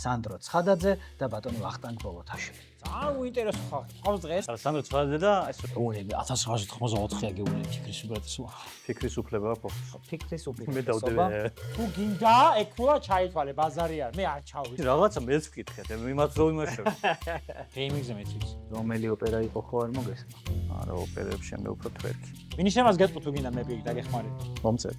სანდრო ცხადაძე და ბატონი ვახტანგ ბოლოთაშვილი. ძალიან უინტერესო ხალხი. ყავს დღეს. სანდრო ცხადაძე და ეს როლები 1984-ია გეუბნები ფიქრის უბრალოდ. ფიქრის უფლება ხო? ფიქრის მე უფლება. დავდები. თუ გინდა, ეკრუა ჩაითვალე ბაზარი არ. მე არ ჩავვის. რაღაცა მეც ვკითხეთ, იმათ რო იმაშევ. გეიმინგზე მეც ვიცი. რომელი ოპერა იყო ხო არ მოგესმა? არა, ოპერებში მე უფრო თვერქი. მინიშნებას გეტყვი თუ გინდა მე პირი დაგეხმარი. მომწერ.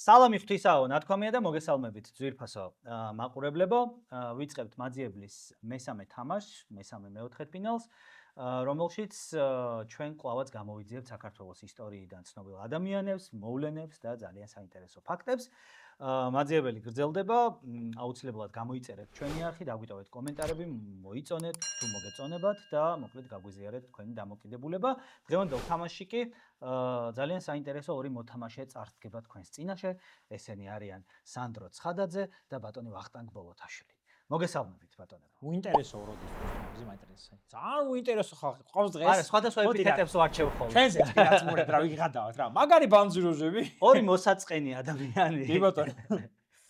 სალამი ღვთისაო, ნათქვამია და მოგესალმებით ძვირფასო მაყურებლებო. ვიწყებთ მაძიებლის მესამე თამაშს, მესამე მეოთხედფინალს, რომელშიც ჩვენ კვლავაც გამოვიძიებთ საქართველოს ისტორიიდან ცნობილ ადამიანებს, მოვლენებს და ძალიან საინტერესო ფაქტებს. მაძიებელი გრძელდება, აუცილებლად გამოიწერეთ ჩვენი არხი, დაგვიტოვეთ კომენტარები, მოიწონეთ თუ მოგეწონებათ და მოკლედ გაგვიზიარეთ თქვენი დამოკიდებულება. დღევანდელ თამაშში კი ძალიან საინტერესო ორი მოთამაშე წარსდგება თქვენს წინაშე. ესენი არიან სანდრო ცხადაძე და ბატონი ვახტანგ ბოლოთაშვილი. მოგესალმებით ბატონებო. უინტერესო როდის მოგზე მაინტერესო. ძალიან უინტერესო ხალხი. ყავს დღეს. არა, სხვადასხვა ეპითეტებს ვარჩევ ხოლმე. ჩვენზე პირაცმურებ რა ვიღადავთ რა. მაგარი ბანძუროჟები. ორი მოსაწყენი ადამიანი. კი ბატონო.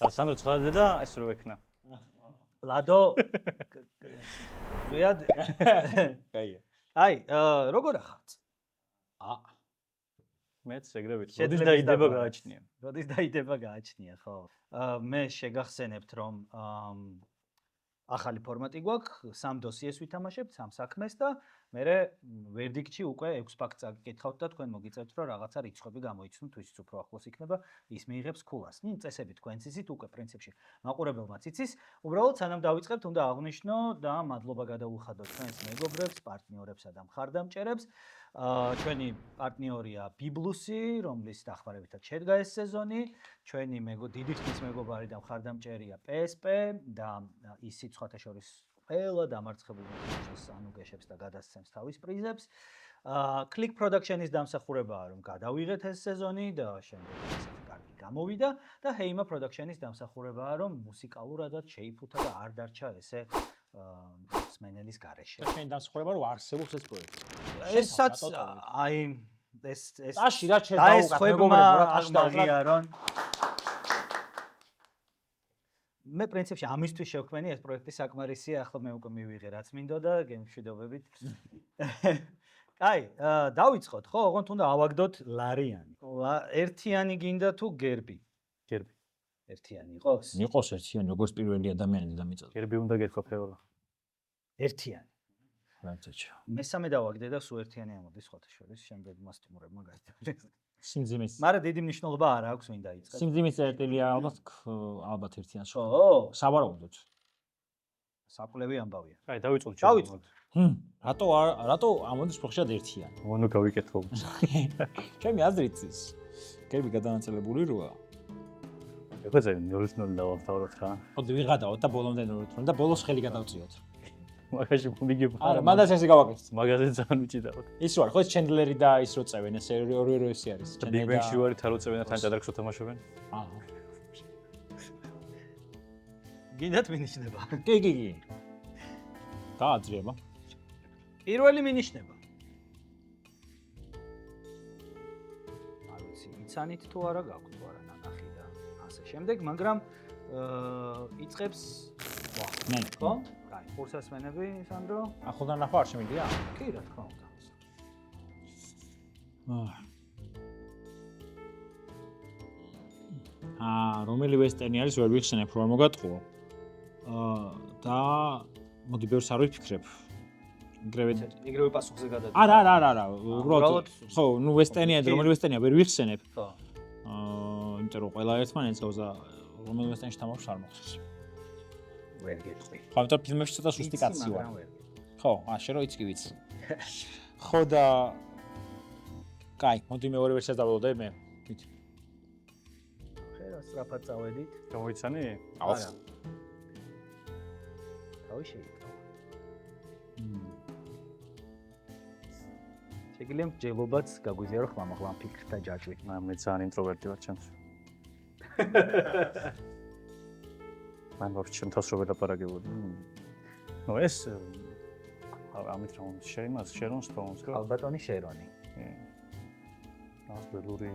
სანდრო ცხადაძე და ეს რო ექნა. ლადო. ზუიად. კაია. აი, როგორ ახავთ? მეც ეგრე ვიცი. როდის დაიდება გააჩნია. როდის დაიდება გააჩნია, ხო? მე შეგახსენებთ რომ ახალი ფორმატი გვაქვს, 3 დოსიეს ვითამაშებთ, 3 საქმეს და მე ვერდიქტში უკვე 6 ფაქტს აკითხავთ და თქვენ მოგიწევთ რომ რაღაცა რიცხვები გამოიცნოთ, ვისიც უფრო ახლოს იქნება, ის მიიღებს ქულას. წესები თქვენ იცით უკვე პრინციპში. მაყურებელმაც იცის. უბრალოდ სანამ დავიწყებთ, უნდა აღვნიშნო და მადლობა გადაუხადოთ ჩვენს მეგობრებს, პარტნიორებსა და მხარდამჭერებს. ჩვენი პარტნიორია ბიბლუსი, რომლის დახმარებითაც შედგა ეს სეზონი. ჩვენი დიდი ხნის მეგობარი და მხარდამჭერია PSP და ისიც სხვათა შორის ყველა დამარცხებულ მოთამაშეს ანუგეშებს და გადასცემს თავის პრიზებს. Click Production-ის დამსახურებაა რომ გადავიღეთ ეს სეზონი და შემდეგ ესეთი კარგი გამოვიდა და Heima Production-ის დამსახურებაა რომ მუსიკალურადაც შეიფუთა და არ დარჩა ესე სმენელის გარეშე. ჩვენ დამსახურება რომ არსებობს ეს პროექტი. ესაც აი ეს ტაში რა შეძაუგა მეგობრებო რა ტაში დავღიარონ. მე პრინციპში ამისთვის შევქმენი ეს პროექტი საკმარისია, ახლა მე უკვე მივიღე რაც მინდოდა გემშვიდობებით. აი, დავიწყოთ, ხო? ოღონდ უნდა ავაგდოთ ლარიანი. ერთიანი გინდა თუ გერბი? გერბი. ერთიანი იყოს? იყოს ერთიანი, როგორც პირველი ადამიანი დედამიწაზე. გერბი უნდა გეთქვა ფეოლა. ერთიანი. რაიცაჩა. მესამე დავაგდე და სულ ერთიანი ამოდის სხვათა შორის, შემდეგ მასტიმურებმა გაიტანეს. სიმძიმის. მაგრამ დიდი მნიშვნელობა არ აქვს ვინ დაიწყებს. სიმძიმის წერტილია ალბათ ერთიანს. ხო? სავარაუდოდ. საკვლევი ამბავია. აი, დავიწყოთ. დავიწყოთ. რატო ამოდის ფოხშად ერთიანი? ანუ გავიკეთო. ჩემი აზრით ის გერბი გადანაწილებული როა. ეხლა ზენ 0-0 დავავთავროთ რა. ხოდი ვიღადაოთ და ბოლომდე 0-0 და ბოლოს ხელი გადავწიოთ. მაგაში მიგებ. არა, მანდაც ესე გავაკეთოთ. მაგაზე ძალიან მიჭიდავთ. ის ვარ, ხო ეს ჩენდლერი და ის რო წევენ, ეს ორი ესე არის. Big Bang-ში ვარი თარო წევენ და თან ჭადრაკს უთამაშობენ. აჰა. გინდათ მინიშნება? კი. გააძრება. პირველი მინიშნება. არ ვიცი, იცანით თუ არა გაქვთ თუ არა ნანახი და ასე შემდეგ, მაგრამ იწყებს მე, ხო? კაი, ხურსასმენები, სანდრო? ახლდან ნახო არ შემიძლია? კი, რა თქმა უნდა. რომელი ვესტერნი არის ვერ ვიხსენებ რომ მოგატყუო. და მოდი ბევრს არ ვიფიქრებ. ეგრევე პასუხზე გადადი. არა, უბრალოდ ხო, ნუ ვესტერნია და რომელი ვესტერნია ვერ ვიხსენებ. ხო. იმიტომ რომ ყველა ერთმანეთს ელს და რომელი ვესტერნში თამაშობს არ მოხსენს. ვერ გეტყვი. ხო, ამიტომ ფილმებში ცოტა სუსტი კაცი ვარ. ხო, შენ რო იცი კი ვიცი. ხო და კაი, მოდი მეორე ვერსიას დავველოდე მე. გითი. ხერა სწრაფად წავედით. გამოიცანი? არა. თავი შეიკრა. შეგიძლია მსჯელობაც გაგვიზიარო ხმამაღლა ფიქრთა ჯაჭვი. მე ძალიან ინტროვერტი ვარ ჩემს. მან ვარჩენ თავს რო ველაპარაკებოდი. ნუ ეს ამით რა უნდა შერონს თავს რა. ალბატონი შერონი. ას ბელური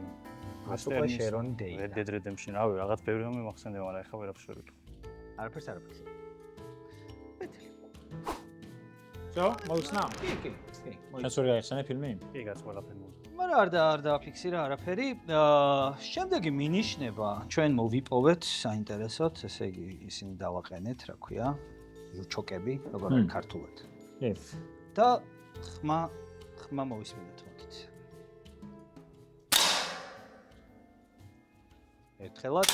ასე შერონი დეი. Red Redemption, რავი, რაღაც ბევრი რამე მახსენდება, მაგრამ ეხლა ვერაფერს ვერ ვიტყვი. არაფერს. всё, მოусნა. კი. შენს ვერ გაიხსენე ფილმი? კი, გაც ყველაფერი. მაგრამ არ დააფიქსირა არაფერი. შემდეგი მინიშნება ჩვენ მოვიპოვეთ საინტერესოდ, ესე იგი ისინი დავაყენეთ, რა ქვია, ჟუჩოკები, როგორ არის ქართულად. კი. და ხმა მოვისმინოთ მოდით. ერთხელად.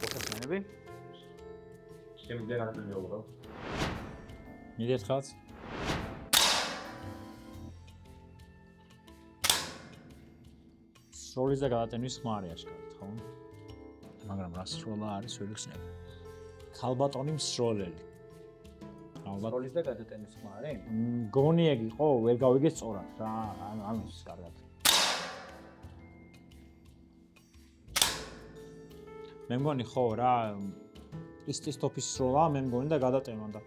ოქროსმენები. შემდგენ აქ მეუბნებო. მიდეთ ხალხ. სროლის და გადატენვის ხმა არის აშკარად, ხო? მაგრამ რა სროლა არის ვერ ვიხსენებ. ქალბატონი მსროლელი. სროლის და გადატენვის ხმა არის? გონი ეგ იყო, ვერ გავიგე სწორად რა, ამის კარგად. მე მგონი ხო რა, ის ტოპის სროლა მე მგონი და გადატენა და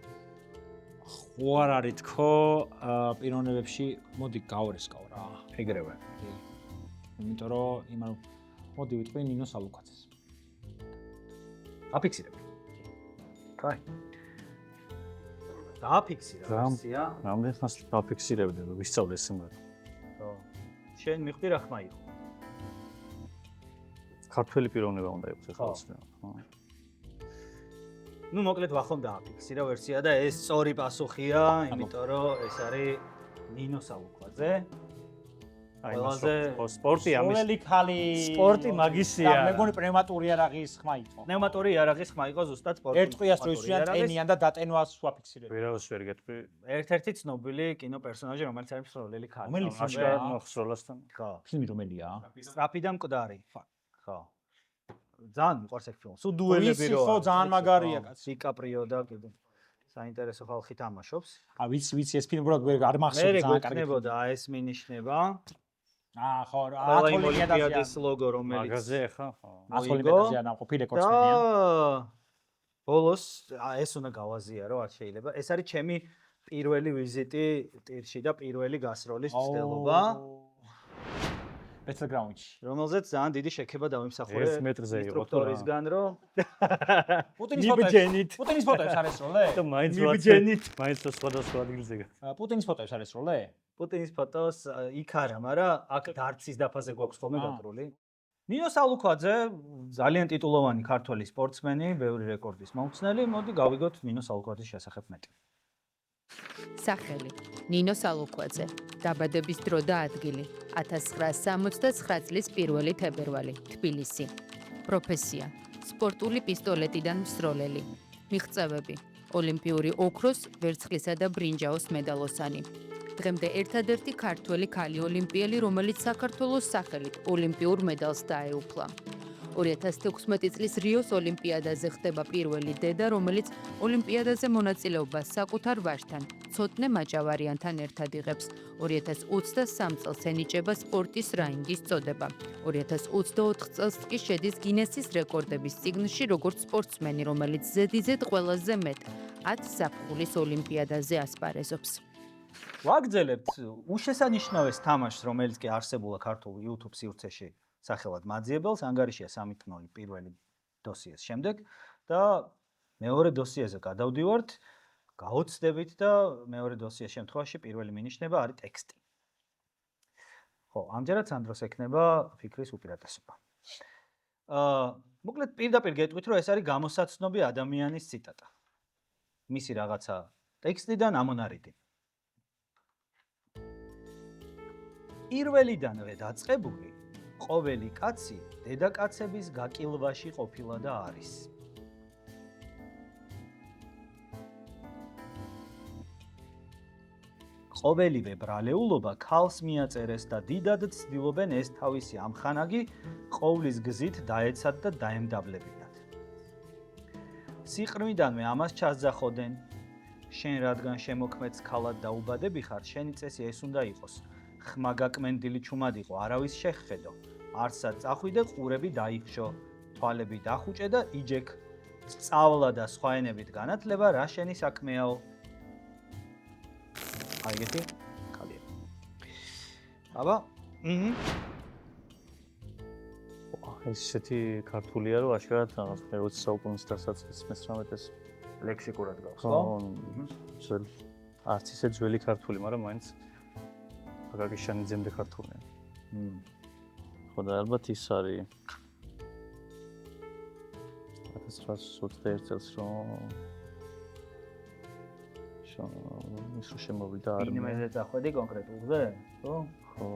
ხო არ არის თქო პიროვნებებში მოდი გავრესკავ რა. ეგრევე. იმიტომ რომ იმან მოდი ვიტყვი ნინო სალუკაძეს. აფიქსირებ. კაი. დააფიქსირა ვერსია. რამდენ ხანს დაფიქსირებდი რომ ვისწავლე ეს სიმღერა. ხო. შენ მიხვდი რა ხმა იყო? ქართველი პიროვნება უნდა იყოს ეს რაღაც. ხო. ნუ მოკლედ ვახომ დააფიქსირა ვერსია და ეს სწორი პასუხია, იმიტომ რომ ეს არის ნინო სალუკვაძე. აი მას სპორტი ამის სროლელი ქალი სპორტი მაგისია. მე მგონი პნევმატური იარაღის ხმა იყო. პნევმატური იარაღის ხმა იყო ზუსტად სპორტი. ერთყვიას რო ისვიან ტენიან და დატენვას ვაფიქსირებ. ვერავის ვერ გეტყვი. ერთ-ერთი ცნობილი კინო პერსონაჟი, რომელიც არის სროლელი ქალი. რომელიც აშკარად მოხსროლასთან. ხო. ფილმი რომელია? სტრაფი და მკვდარი. ხო. ძალიან მიყვარს ეს ფილმი. სულ დუელები რო. ხო, ძალიან მაგარია კაცი. დიკაპრიო და კიდე საინტერესო ხალხი თამაშობს. ვიცი ეს ფილმი უბრალოდ არ მახსოვს მე ძალიან კარგი. გვექნებოდა ეს მინიშნება. ხო, ოლიმპიადის ლოგო, რომელიც მაგაზე ხა? ხო. ოლიმპიადაზე ნამყოფი რეკორდსმენია. და ბოლოს ეს უნდა გავაზიარო, არ შეიძლება. ეს არის ჩემი პირველი ვიზიტი ტირში და პირველი გასროლის ცდელობა. ბეთელგრაუნდში. რომელზეც ძალიან დიდი შექება დავიმსახურე 1 მეტრზე იყო ინსტრუქტორისგან, რომ პუტინის ფოტოებს არ ესროლე? და მაინც მიბიჯენით. მაინც სხვადასხვა ადგილზე. პუტინის ფოტოებს არ ესროლე? პუტინის ფოტოს იქ არა, მაგრამ აქ დარცის დაფაზე გვაქვს ხოლმე გაკრული. ნინო სალუკვაძე ძალიან ტიტულოვანი ქართველი სპორტსმენი, ბევრი რეკორდის მომცნელი. მოდი გავიგოთ ნინო სალუკვაძის შესახებ მეტი. სახელი ნინო სალუკვაძე, დაბადების დრო და ადგილი 1969 წლის 1 თებერვალი, თბილისი. პროფესია: სპორტული პისტოლეტიდან მსროლელი. მიღწევები: ოლიმპიური ოქროს, ვერცხლისა და ბრინჯაოს მედალოსანი. დღემდე ერთადერთი ქართველი ქალი ოლიმპიელი, რომელიც საქართველოს სახელით ოლიმპიურ მედალს დაეუფლა. 2016 წლის რიოს ოლიმპიადაზე ხდება პირველი დედა, რომელიც ოლიმპიადაზე მონაწილეობას საკუთარ ვაჟთან, ცოტნე მაჭავარიანთან ერთად იღებს. 2023 წელს ენიჭება სპორტის რაინგის წოდება. 2024 წელს კი შედის გინესის რეკორდების წიგნში, როგორც სპორტსმენი, რომელიც ზედიზედ ყველაზე მეტ 10 ზაფხულის ოლიმპიადაზე ასპარეზობს. ვაგრძელებთ უშესანიშნავეს თამაშს, რომელიც კი არსებულა ქართულ YouTube სივრცეში, სახელად მაძიებელს, ანგარიშია 3.0 პირველი დოსიეს შემდეგ და მეორე დოსიეზე გადავდივართ, გაოცდებით და მეორე დოსიეს შემთხვევაში პირველი მინიშნება არის ტექსტი. ხო, ამჯერად სანდროს ექნება ფიქრის უპირატესობა. მოკლედ პირდაპირ გეტყვით, რომ ეს არის გამოსაცნობი ადამიანის ციტატა. მისი რაღაცა ტექსტიდან ამონარიდი. პირველიდანვე დაწყებული ყოველი კაცი დედაკაცების გაკილვაში ყოფილა და არის. ყოველივე ბრალეულობა ქალს მიაწერეს და დიდად ცდილობენ ეს თავისი ამხანაგი ყოვლის გზით დაეცათ და დაემდაბლებინათ. სიყრმიდანვე ამას ჩასძახოდნენ, შენ რადგან შემოქმედს ქალად დაუბადები ხარ, შენი წესი ეს უნდა იყოს. ხმა გაკმენდილი ჩუმად იყო, არავის შეხედო. არსად წახვიდე, ყურები დაიხშო, თვალები დახუჭე და იჯექ. სწავლა და სხვა ენებით განათლება რა შენი საქმეაო? აი ეგეთი კალია. აბა, ესეთი ქართულია, რომ აშკარად რაღაც 20 საუკუნის დასაწყის 19-ეს ლექსიკურად გავს, ხო? ძველი. არც ისე ძველი ქართული, მაგრამ მაინც აკაკიშანიძემდე ქართულია. ხო და ალბათ ის არის 1921 წელს რომ ის შემოვიდა არმია. ინიმეზე წახვედი კონკრეტულზე, ხო? ხო,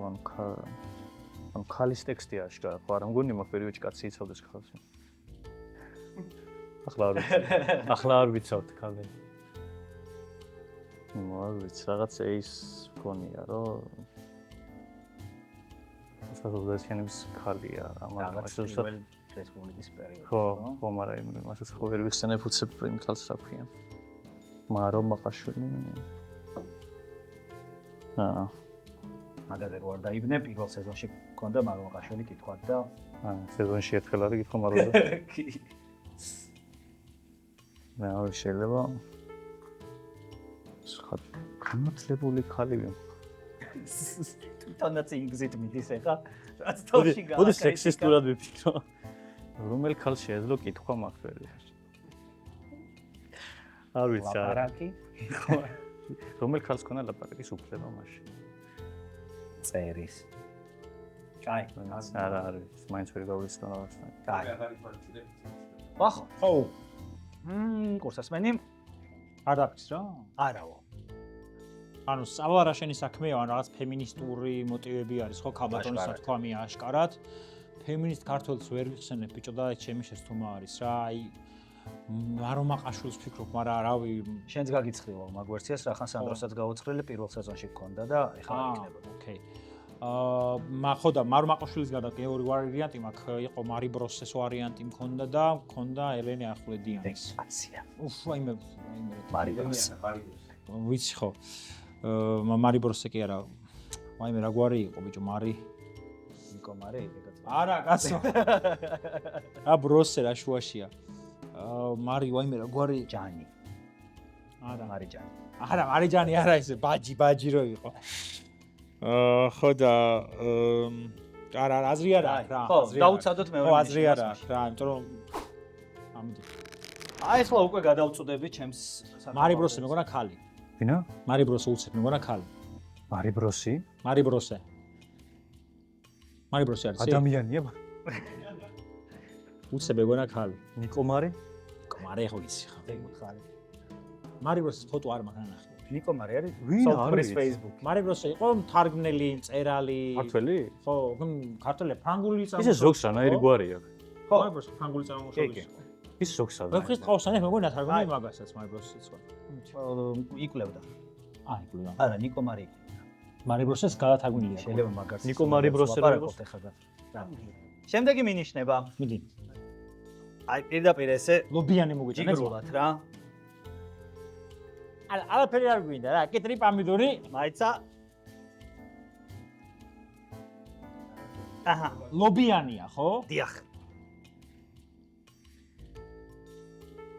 ანუ ქალის ტექსტია აშკარად, ხო, არ მგონი მაგ პერიოდში კაცი იცავდეს ხალხს. ახლა არ ვიცავთ ქალი. არ ვიცი, რაღაც ის მგონია, რომ საზოგადოების ქალია, რაღაც პირველ რესპუბლიკის პერიოდში. ხო, ხო, მაგრამ მასაც ხო ვერ ვიხსენებ უცებ იმ ქალს რა ქვია. მარო მაყაშვილი. მაგაზე რო არ დაიბნე, პირველ სეზონში მქონდა მარო მაყაშვილი კითხვად და სეზონში ერთხელ არის კითხვა მაროზე. მე შეიძლება სხვა განათლებული ქალი ვიმ. თვითონაც ინგზით მიდის ეხა, რაც თავში გააკეთე. მოდი სექსისტურად ვიფიქრო. რომელ ქალს შეეძლო კითხვა მაგფერი? არ ვიცი. ლაპარაკი? რომელ ქალს ქონა ლაპარაკის უფლება მაშინ? წერის. კაი, არა, არის, მაინც ვერ გავისწორ რაღაცა. კაი. ვახო. ხო. კურსასმენი? არ დაფიქს რა? არაო. ანუ სწავლა რა შენი საქმეა, ან რაღაც ფემინისტური მოტივები არის, ხო, ქალბატონის სათქვამია აშკარად. ფემინისტ ქართველს ვერ ვიხსენებ ბიჭო და ჩემი შესთქმა არის რა, აი მარო მაყაშვილს ფიქრობ, მაგრამ რავი, შენც გაგიცხრილა მაგ ვერსიას, რახან სანდროსაც გავუცხრილი პირველ სეზონში გქონდა და ეხლა იქნება. ოკეი. ხო და მარო მაყაშვილის გარდა მეორე ვარიანტი მაქვს, იყო მარი ბროსეს ვარიანტი მქონდა და მქონდა ელენე ახვლედიანის. აცია. უფ, აიმე მარი ბროს. ვიცი ხო. მარი ბროსე კი არა. აიმე რა გვარი იყო ბიჭო, მარი ნიკო მარი ეგეც. არა, კაცო. რა ბროსე რა შუაშია. მარი ვაიმე რა გვარი ჯანი. არა, მარი ჯანი. არა, მარი ჯანი არა ესე ბაჯი რო იყო. ხო და არა, აზრი არა რა. ხო, დაუცადოთ მეორე. ხო, აზრი არა რა, იმიტომ რომ ამიტომ აი ახლა უკვე გადავწუდები ჩემს მარი ბროსე მეგონა ქალი. ვინა? მარი ბროსე უცებ მეგონა ქალი. მარი ბროსი? მარი ბროსე. მარი ბროსე არის? ადამიანია? უცებ მეგონა ქალი. ნიკო მარი? ნიკო მარი ხო იცი ხო? ეგ ხარი. მარი ბროსეს ფოტო არ მაქვს ნახე. ნიკო მარი არის ვინ არის? Facebook. მარი ბროსე იყო მთარგმნელი, მწერალი. ქართველი? ხო, ქართველია, ფრანგული ისე წარმოშობის. ზოგს რანაირი გვარი აქვს. ხო, მარი ბროსე ფრანგული წარმოშობის. ის ზოგს მე არის. ხის ყავსანი მეგონა თარგმნელი მაგასაც მარი ბროსეც ხო. იკვლევდა. აი, გულდა. არა, ნიკო მარი. მარი ბროსეს გადათარგმნილია. შეიძლება მაგას. ნიკო მარი ბროსე რა იყოს? შემდეგი მინიშნება. მიდი. აი, პირდაპირ ესე ლობიანი მოგვიჭირეთ. ჯიგრულად რა. არაფერი არ გვინდა რა, კიტრი პამიდორი. მაიცა. აჰა, ლობიანია, ხო? დიახ.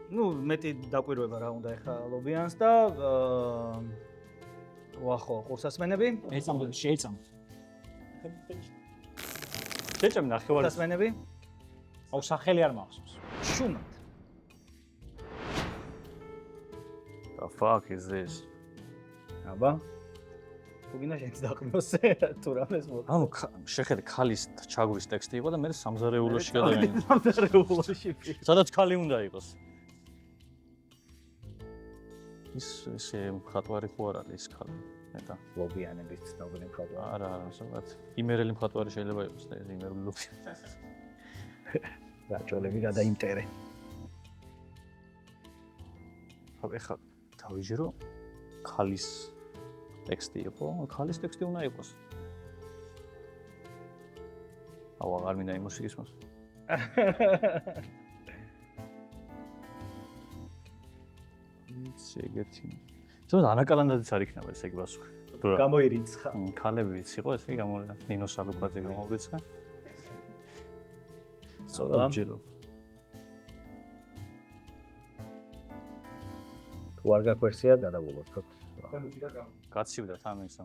ნუ მეტი დაკვირვება რა უნდა ეხა ლობიანს და ვახო, კურსასმენები? შეეწამ. შეჭამ ნახევარი. კურსასმენები? აუ სახელი არ მახსოვს. შუმად. The fuck is this? აბა. თუ გინდა შენც დაყნოსე თუ რამეს მო. ანუ შეხედე ქალის ჩაგვის ტექსტი იყო და მე სამზარეულოში გადავიდა. სამზარეულოში. სადაც ქალი უნდა იყოს. ისე მხატვარი ხო არ არის ის ქალი? მეტა ლობიანების ცნობილი მხატვარი. არა, სადაც იმერელი მხატვარი შეიძლება იყოს და ეს იმერელი ლობიანი. რაჭოლები გადაიმტერე. ეხლა დავიჯერო ქალის ტექსტი იყო, ქალის ტექსტი უნდა იყოს. აუ აღარ მინდა იმ მუსიკის მას. ეგეთი ზოგადად ანა კალანდაძეც არ იქნება ესე იგი პასუხი. გამოირიცხა. ქალებიც იყო ესე იგი გამოვიდა. ნინო სალუკვაძე გამოგვიცხა. ცოტა ჯერო. თუ არ გაქვერსია გადავულოთ. გაცივდა თან ისა.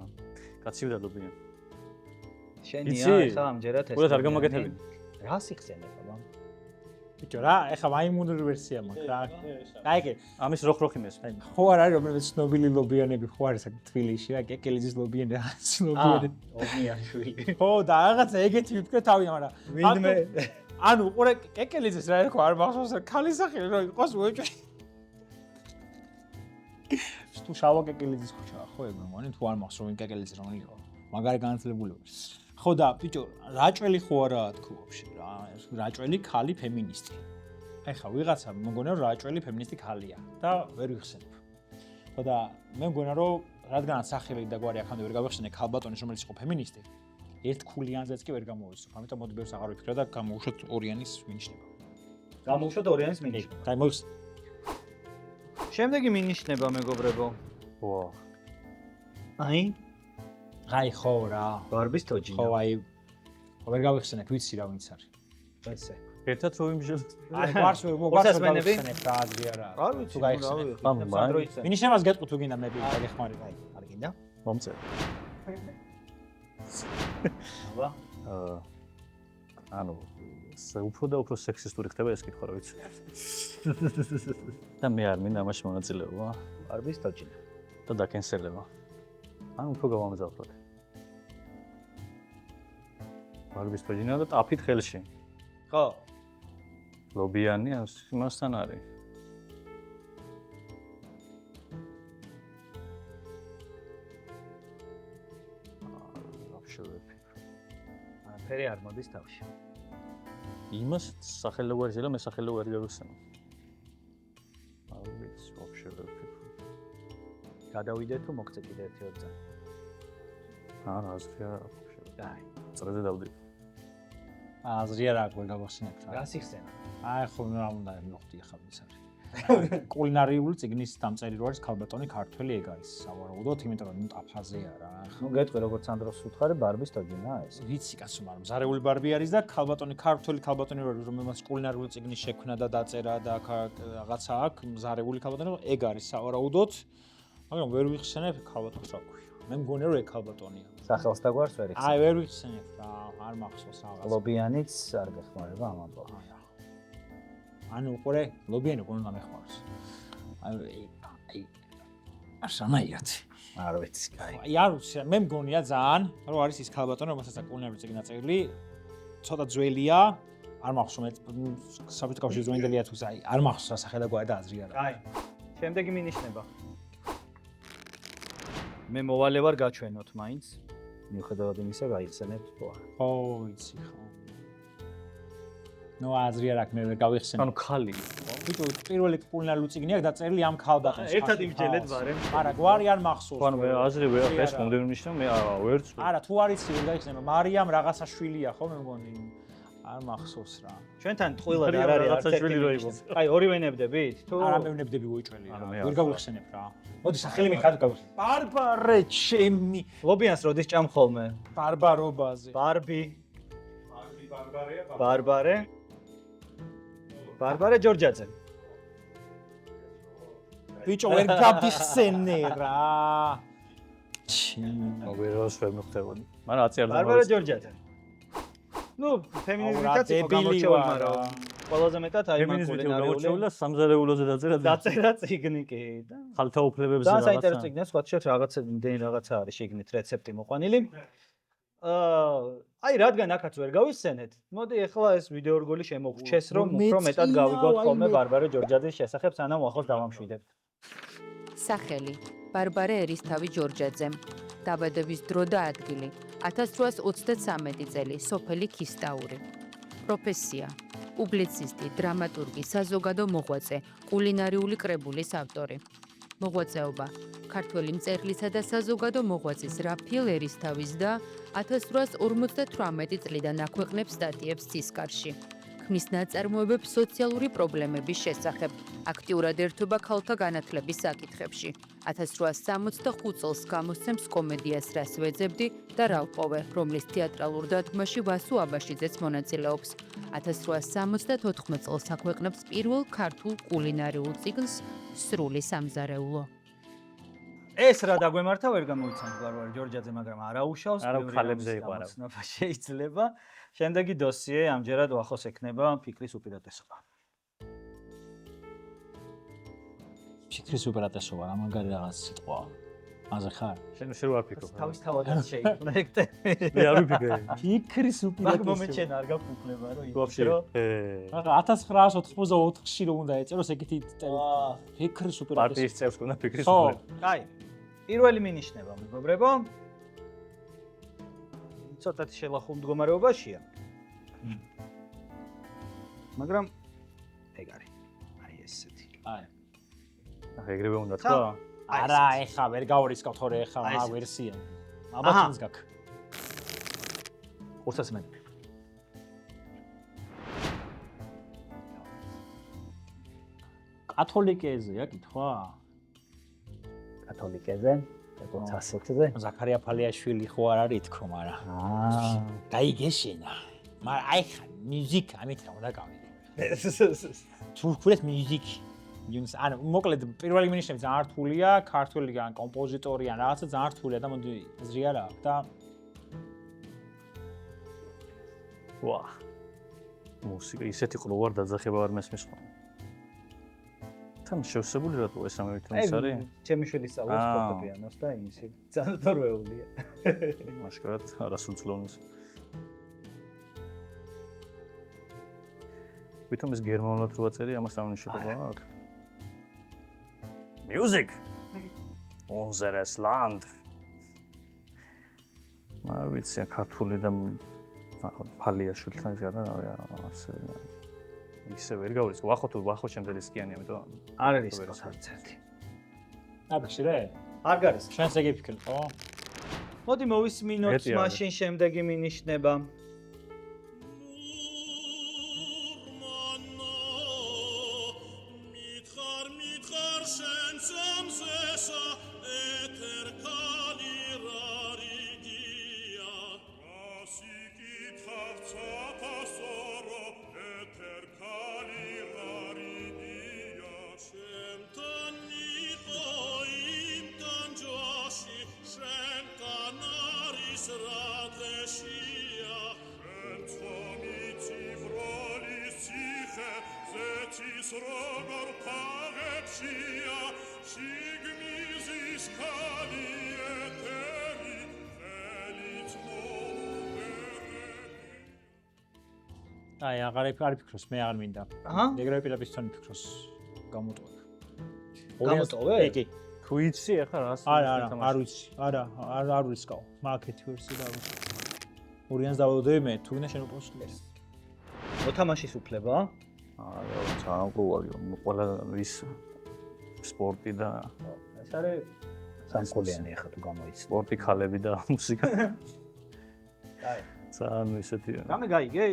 გაცივდა ლობია. შენია იცი? ეხლა ამჯერად ეს. უბრალოდ არ გამაგეთებინე. რა სიხსენება ბა? ბიჭო რა, ეხლა მაიმუნური ვერსია მაქვს რა. აი ეგ ამის როხროხი მესმე. ხო არ არის რომელიც ცნობილი ლობიანები ხო არის აქ თბილისში რა, კეკელიძის ლობიანი რა, ცნობილი. ომიანშვილი. ხო და რაღაცა ეგეთი ვიფიქრე თავი, მაგრამ ვინმე ანუ ყურე კეკელიძის რა ერქვა არ მახსოვს ქალის სახელი რო იყოს უეჭვი. თუ შავა კეკელიძის ხოჩა ხო ეგ მომანი თუ არ მახსოვს ვინ კეკელიძე რომელი იყო. მაგარი განათლებული. ხო და ბიჭო რაჭველი ხო არაა თქო ვაფშე რა, რაჭველი ქალი ფემინისტი. აი ხა ვიღაცა მგონია რომ რაჭველი ფემინისტი ქალია და ვერ ვიხსენებ. ხო და მე მგონა რომ რადგანაც სახელი და გვარი ახამდე ვერ გავიხსენე ქალბატონის რომელიც იყო ფემინისტი. ერთ ქულიანზეც კი ვერ გამოვიცნობ. ამიტომ მოდი ბევრს აღარ ვიფიქრე და გამოვუშვათ ორიანის მინიშნება. გამოუშვათ ორიანის მინიშნება. და მოიქს შემდეგი მინიშნება მეგობრებო. ვა. აი, აი ხო რა. ბარბის თოჯინა. ხო აი ვერ გავიხსენებ ვიცი რა ვინც არის. ესე. ერთად რო იმჟელ. აი გვარს ვერ ორსასმენები? გავიხსენებ რა აზრი არა. რა ვიცი, თუ გაიხსენებ. სანდრო იცი. მინიშნებას გეტყვი თუ გინდა მე გეხმარი. აი, არ გინდა? მომწერ. აბა, ანუ უფრო და უფრო სექსისტური ხდება ეს კითხვა რა ვიცი. და მე არ მინდა ამაში მონაწილეობა ბარბის თოჯინა. და დაკენსელება. ანუ უფრო გავამძაფროთ. ბარბის თოჯინა და ტაფით ხელში. ხო. ლობიანი იმასთან არის. ფერი არ მოდის თავში. იმას სახელოვანი ჟელა მე სახელოვანი გავიხსენე. არ ვიცი, ვაფშე ვერ ვფიქრობ. გადავიდე თუ მოგწე კიდე ერთი ოძა. არა, აზრი არა, ვაფშე. აი, წრეზე დავდი. აზრი არა აქვს ვერ გავახსენებ რა. რა სიხსენა? აი ხო რა უნდა მივხვდი ახლა ის არის. კულინარიული წიგნის დამწერი რო არის ქალბატონი ქართველი ეგ არის სავარაუდოდ, იმიტომ რომ ტაფაზეა რა. ნუ გეტყვი როგორც სანდროს უთხარი ბარბის თოჯინა ეს. ვიცი კაცო, მაგრამ ზარეული ბარბი არის და ქალბატონი ქართველი ქალბატონი რო არის, რომელმაც კულინარიული წიგნის შექმნა და დაწერა და რაღაცა აქვს, ზარეული ქალბატონი, ეგ არის სავარაუდოდ. მაგრამ ვერ ვიხსენებ ქალბატონს რა ქვია. მე მგონია რომ ეგ ქალბატონია. სახელს და გვარს ვერ იხსენებ. აი ვერ ვიხსენებ რა, არ მახსოვს რაღაცა. ლობიანიც არ გეხმარება ამ ამბავში. ანუ ყურე, ლობიანი გონდა მეხმარს. აი არსანაირად. არ ვიცი, კაი. აი არ ვიცი, მე მგონია ძალიან, რომ არის ის ქალბატონი, რომელსაც კულინარიული წიგნა წერილი, ცოტა ძველია, არ მახსოვს მე საბჭოთა კავშირის ძველია თუ აი არ მახსოვს რა სახე და გვარი და აზრი არა. კაი. შემდეგი მინიშნება. მე მოვალე ვარ გაჩვენოთ მაინც. მიუხედავად იმისა, გაიხსენებთ თუ არა. ხო, ვიცი ხო. ნუ აზრი არ აქვს მე ვერ გავიხსენე. ანუ ხალი. ბიჭო, პირველი კულინარიული წიგნი აქვს დაწერილი ამ ქალბატონს. ერთად იმჯელეთ ვარემ. არა, გვარი არ მახსოვს. ანუ მე აზრი ვერ აქვს ეს მომდევნო ნიშნა მე ვერც. არა, თუ არის ვერ გაიხსენე, მარიამ რაღაცა შვილია ხო მე მგონი. არ მახსოვს რა. ჩვენთან ტყუილად არ არის რაღაცა შვილი რო იყო. აი, ორივე ნებდებით? თუ არა მე ვნებდები უეჭველი რა. არა, მე ვერ არ. გავიხსენებ რა. მოდი სახელი მიხარ გავიხსენებ. ბარბარე ჩემი ლობიანს როდის ჭამ ხოლმე? ბარბარობაზე. ბარბი, ბარბარეა. ბარბარე. ბარბარე ჯორჯაძე. ბიჭო ვერ გავიხსენე რა. ჩემი მოგეროს ვერ მიხდებოდი. მაგრამ აწი არ ბარბარე ჯორჯაძე. ნუ, ფემინიზმითაც იყო გამორჩეული, დებილი მაგრამ ყველაზე მეტად აი მაგ ფემინიზმით კულინარიული გამორჩეულა სამზარეულოზე დაწერა დაწერა წიგნი კი და ხალთა უფლებებზე ძალიან საინტერესო რაღაცა. წიგნია, სხვა შეხ რაღაცა იმდენი რაღაცა არის შეგნით რეცეპტი მოყვანილი. აი რადგან აქაც ვერ გავიხსენეთ, მოდი ახლა ეს ვიდეო რგოლი შემოგვჩეს, რომ უფრო მეტად გავიგოთ ხოლმე ბარბარე ჯორჯაძის შესახებ, სანამ ახლოს დავამშვიდებთ. სახელი ბარბარე ერისთავი ჯორჯაძე. დაბადების დრო და ადგილი 1833 წელი, სოფელი ქისტაური. პროფესია: პუბლიცისტი, დრამატურგი, საზოგადო მოღვაწე, კულინარიული კრებულის ავტორი. მოღვაწეობა: ქართველი მწერლისა და საზოგადო მოღვაწის რაფიელ ერისთავის და 1858 წლიდან აქვეყნებს სტატიებს ცისკარში. ქმნის ნაწარმოებებს სოციალური პრობლემების შესახებ, აქტიურად ერთვება ქალთა განათლების საკითხებში. 1865 წელს გამოსცემს კომედიას რას ვეძებდი და რა ვყოვე, რომლის თეატრალურ დადგმაში ვასო აბაშიძეც მონაწილეობს. 1874 წელს აქვეყნებს პირველ ქართულ კულინარიულ წიგნს სრული სამზარეულო. ეს რა დაგვემართა ვერ გამოიცანთ ვარვარ ჯორჯაძე, მაგრამ არაუშავს. არა, ქალებზე იყო, არა. შეიძლება. შემდეგი დოსიე ამჯერად ვახოს ექნება ფიქრის უპირატესობა. ფიქრის უპირატესობა, რა მაგარი რაღაც სიტყვაა. მაზე ხარ? შენ არ ვფიქრობ. თავისთავადაც შეიქმნა ეგ ტერმინი. მე არ ვიფიქრე. ფიქრის მაგ უპირატესობა. მომენტში არ გაფუქნება რომ ვაფშე. მაგრამ 1984-ში რომ უნდა ეწეროს ეგეთი ფიქრის უპირატესობა. პარტიის წევს ქონდა ფიქრის ხო. უპირატესობა. კაი. პირველი მინიშნება, მეგობრებო. ცოტათი შელახულ მდგომარეობაშია. მაგრამ ეგ არის. აი ესეთი. აი. ეგრევე უნდა თქვა. არა, ეხა ვერ გავარისკავთ ხოლმე ეხა აი მაგ ესეთი. ვერსია. აბათინს გაქ. ხურცას მე. კათოლიკეზეა კითხვა? კათოლიკეზე, კათოლიკაზე. ზაქარია ფალიაშვილი ხო არ არის თქო, მაგრამ დაიგეშენა. მაგრამ აი ხა მუსიკა ამით რა უნდა გავიგე. თუ ვქვილეთ მუსიკი. იუნს ანუ მოკლედ პირველი მინიშნები ძალიან რთულია, ქართველი ან კომპოზიტორი ან რაღაცა ძალიან რთულია და მოდი ზრია რა აქვს და ვა. მუსიკა ისეთი ყრო ვარ დაძახება არ მესმის ხო. თან შევსებული რატო ეს ამე თუნს არის? ჩემი შვილი სწავლობს ფორტეპიანოს და იმისი ძალიან თორეულია. მასკარად არასრულწლოვანს. ვითომ ეს გერმანულად რო აწერი, ამას ამ ნიშნობა აქვს. Music. Unseres Land. არ ვიცი, ქართული და ფალიაშვილთან ის არა, ასე. ისე ვერ გავრისკო, ვახო შემდეგისკიანი, ამიტომ არ არის არც ერთი. აბაშირე? არ გარის. შენს ეგ ფიქრობ, ხო? მოდი მოვისმინოთ მეტი არის. მაშინ შემდეგი მინიშნება. აი, აღარ ფიქრობს, მე აღარ მინდა. აჰა. ეგრევე პირდაპირ თვითონ ფიქრობს გამოტოვებ. გამოტოვებ? კი. თუ იცი ახლა რას არა, არ ვიცი. არ ვისკავ. მაგეთი ვერსია და ვიცი. ორიანს დავოდები მე, თუ გინდა შენ უპოსტლეს. მოთამაშის უფლება? არა, ძალიან ყრუვარია. ყველა ის სპორტი და ეს არის სამკოლიანი ახლა თუ გამოიცი. სპორტი, ქალები და მუსიკა. კაი. ძალიან ისეთი. რამე გაიგე?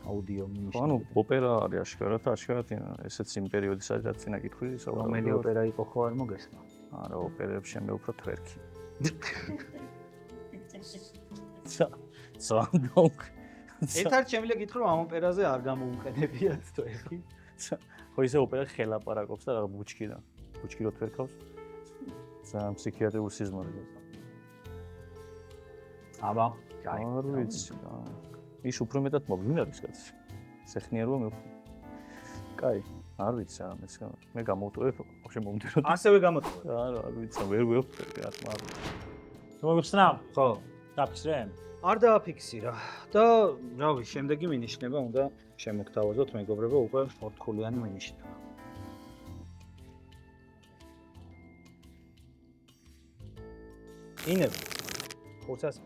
აუდიო მინიშნება. ანუ ოპერა არის აშკარად ესეც იმ პერიოდისაც რაც წინა კითხვი რომელი ოპერა იყო ხო არ მოგესმა? არა, ოპერებში მე უფრო თვერქი. სანდონგ. ერთად შემიძლია გითხრა რომ ამ ოპერაზე არ გამოუყენებიათ თვერქი. ხო ისე ოპერა ხელაპარაკობს და რა ბუჩკიდან. ბუჩკი რო თვერქავს. ძალიან ფსიქიატრიულ სიზმარია. აბა, არ ვიცი. ის უფრო მეტად მოგმინარის კაცი. სეხნიერო მე. კაი, არ ვიცი რა მე გამოვტოვებ ოღონდ მომდერო. ასევე გამოტოვე. არა, არ ვიცი, ვერ ვეფხვდები ათმა. მოგიხსნა? ხო. დაფიქრე? არ დააფიქსირა და რავი, შემდეგი მინიშნება უნდა შემოგთავაზოთ მეგობრებო უკვე ორთხულიანი მინიშნება. ინებ. ხურცას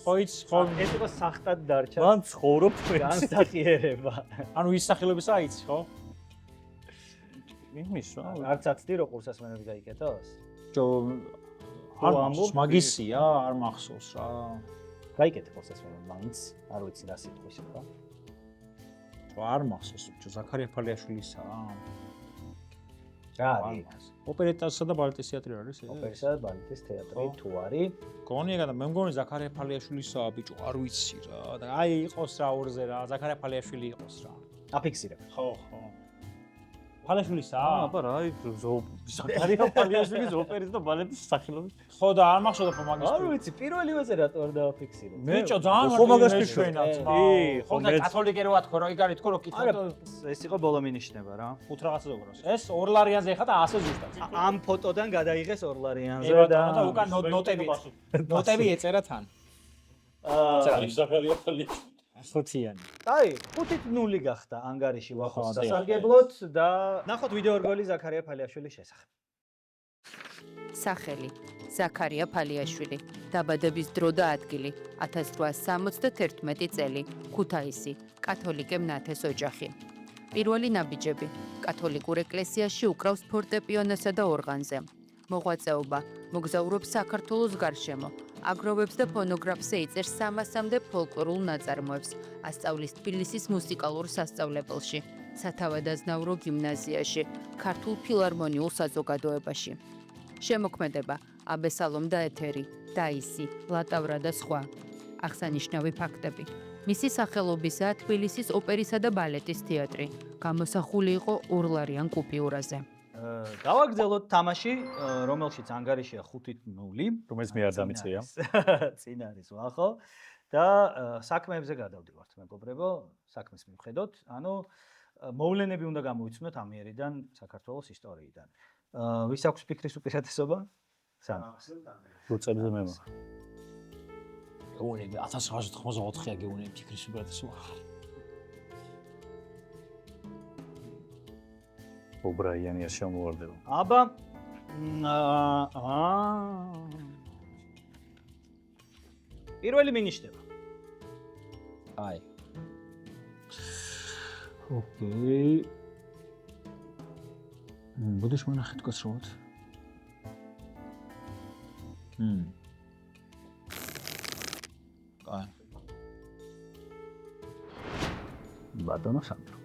ხო იცი, ხო ეს იყო სახტად დარჩა. მან ცხოვრობ თქვენ. განსახიერება. ანუ ის სახელობისა აიცი, ხო? იმის რა. არც აცდი რომ ყურსასმენები გაიკეთოს? ჯო არ მახსოვს, მაგისია, არ მახსოვს რა. გაიკეთებოს ეს მაინც არ ვიცი რა სიტყვის რა. არ მახსოვს, ზაქარია ფალიაშვილისაა. რა არის? ოპერეტასა და ბალეტის თეატრი არის ეს? ოპერისა და ბალეტის თეატრი თუ არის? გონია და მე მგონი ზაქარია ფალიაშვილისაა, ბიჭო, არ ვიცი რა. და აი იყოს რა ორზე რა, ზაქარია ფალიაშვილი იყოს რა. აფიქსირებ. ხო. ფალიაშვილისაა? აბა რა, ზაქარია ფალიაშვილის ოპერის და ბალეტის სახელობის. ხო და არ მახსოვდა მაგის. არ ვიცი, პირველივეზე რატო არ დააფიქსირებ? ბიჭო, ძალიან ხო მაგას მეშვენა ვფიქრობ. ძმა. ხო და კათოლიკე რო ვათქო რა, იგარი თქო რო არა, კითხავ. ეს იყო ბოლო მინიშნება რა. ხუთ რაღაცა ზოგროს. ეს 2 ლარიანზე ეხა და ასე ზუსტად. ამ ფოტოდან გადაიღეს 2 ლარიანზე და უკან ნოტები ეწერა თან. ზაქარია ფალიაშვილი. ხუთიანი. აი, 5-0 გახდა ანგარიში ვახოს ხო, სასარგებლოდ და ნახოთ ვიდეო რგოლი ზაქარია ფალიაშვილის შესახებ. სახელი ზაქარია ფალიაშვილი, დაბადების დრო და ადგილი 1871 წელი, ქუთაისი, კათოლიკე მნათეს ოჯახი. პირველი ნაბიჯები კათოლიკურ ეკლესიაში უკრავს ფორტეპიანოსა და ორღანზე. მოღვაწეობა მოგზაურობს საქართველოს გარშემო, აგროვებს და ფონოგრაფზე იწერს 300-მდე ფოლკლორულ ნაწარმოებს, ასწავლის თბილისის მუსიკალურ სასწავლებელში, სათავადაზნაურო გიმნაზიაში, ქართულ ფილარმონიულ საზოგადოებაში. შემოქმედება აბესალომ და ეთერი, დაისი, ლატავრა და სხვა. აღსანიშნავი ფაქტები. მისი სახელობისაა თბილისის ოპერისა და ბალეტის თეატრი. გამოსახული იყო 2 ლარიან კუპიურაზე. გავაგრძელოთ თამაში, რომელშიც ანგარიშია 5-0, რომელიც მე არ დამიწია. წინ არის ვახო და საქმეებზე გადავდივართ, მეგობრებო, საქმის მიხედოთ. ანუ მოვლენები უნდა გამოვიცნოთ ამიერიდან, საქართველოს ისტორიიდან. ვის აქვს ფიქრის უპირატესობა? სამ. რუწებზე მე მაქვს. გეუნები 1994-ია გეუნები ფიქრის უპირატესობა. ობრაიანი არ შემოვარდება. აბა პირველი მინიშნება. აი. ოკეი. ბუდეში მონახეთ გასროთ. აი. ბატონო სანდრო.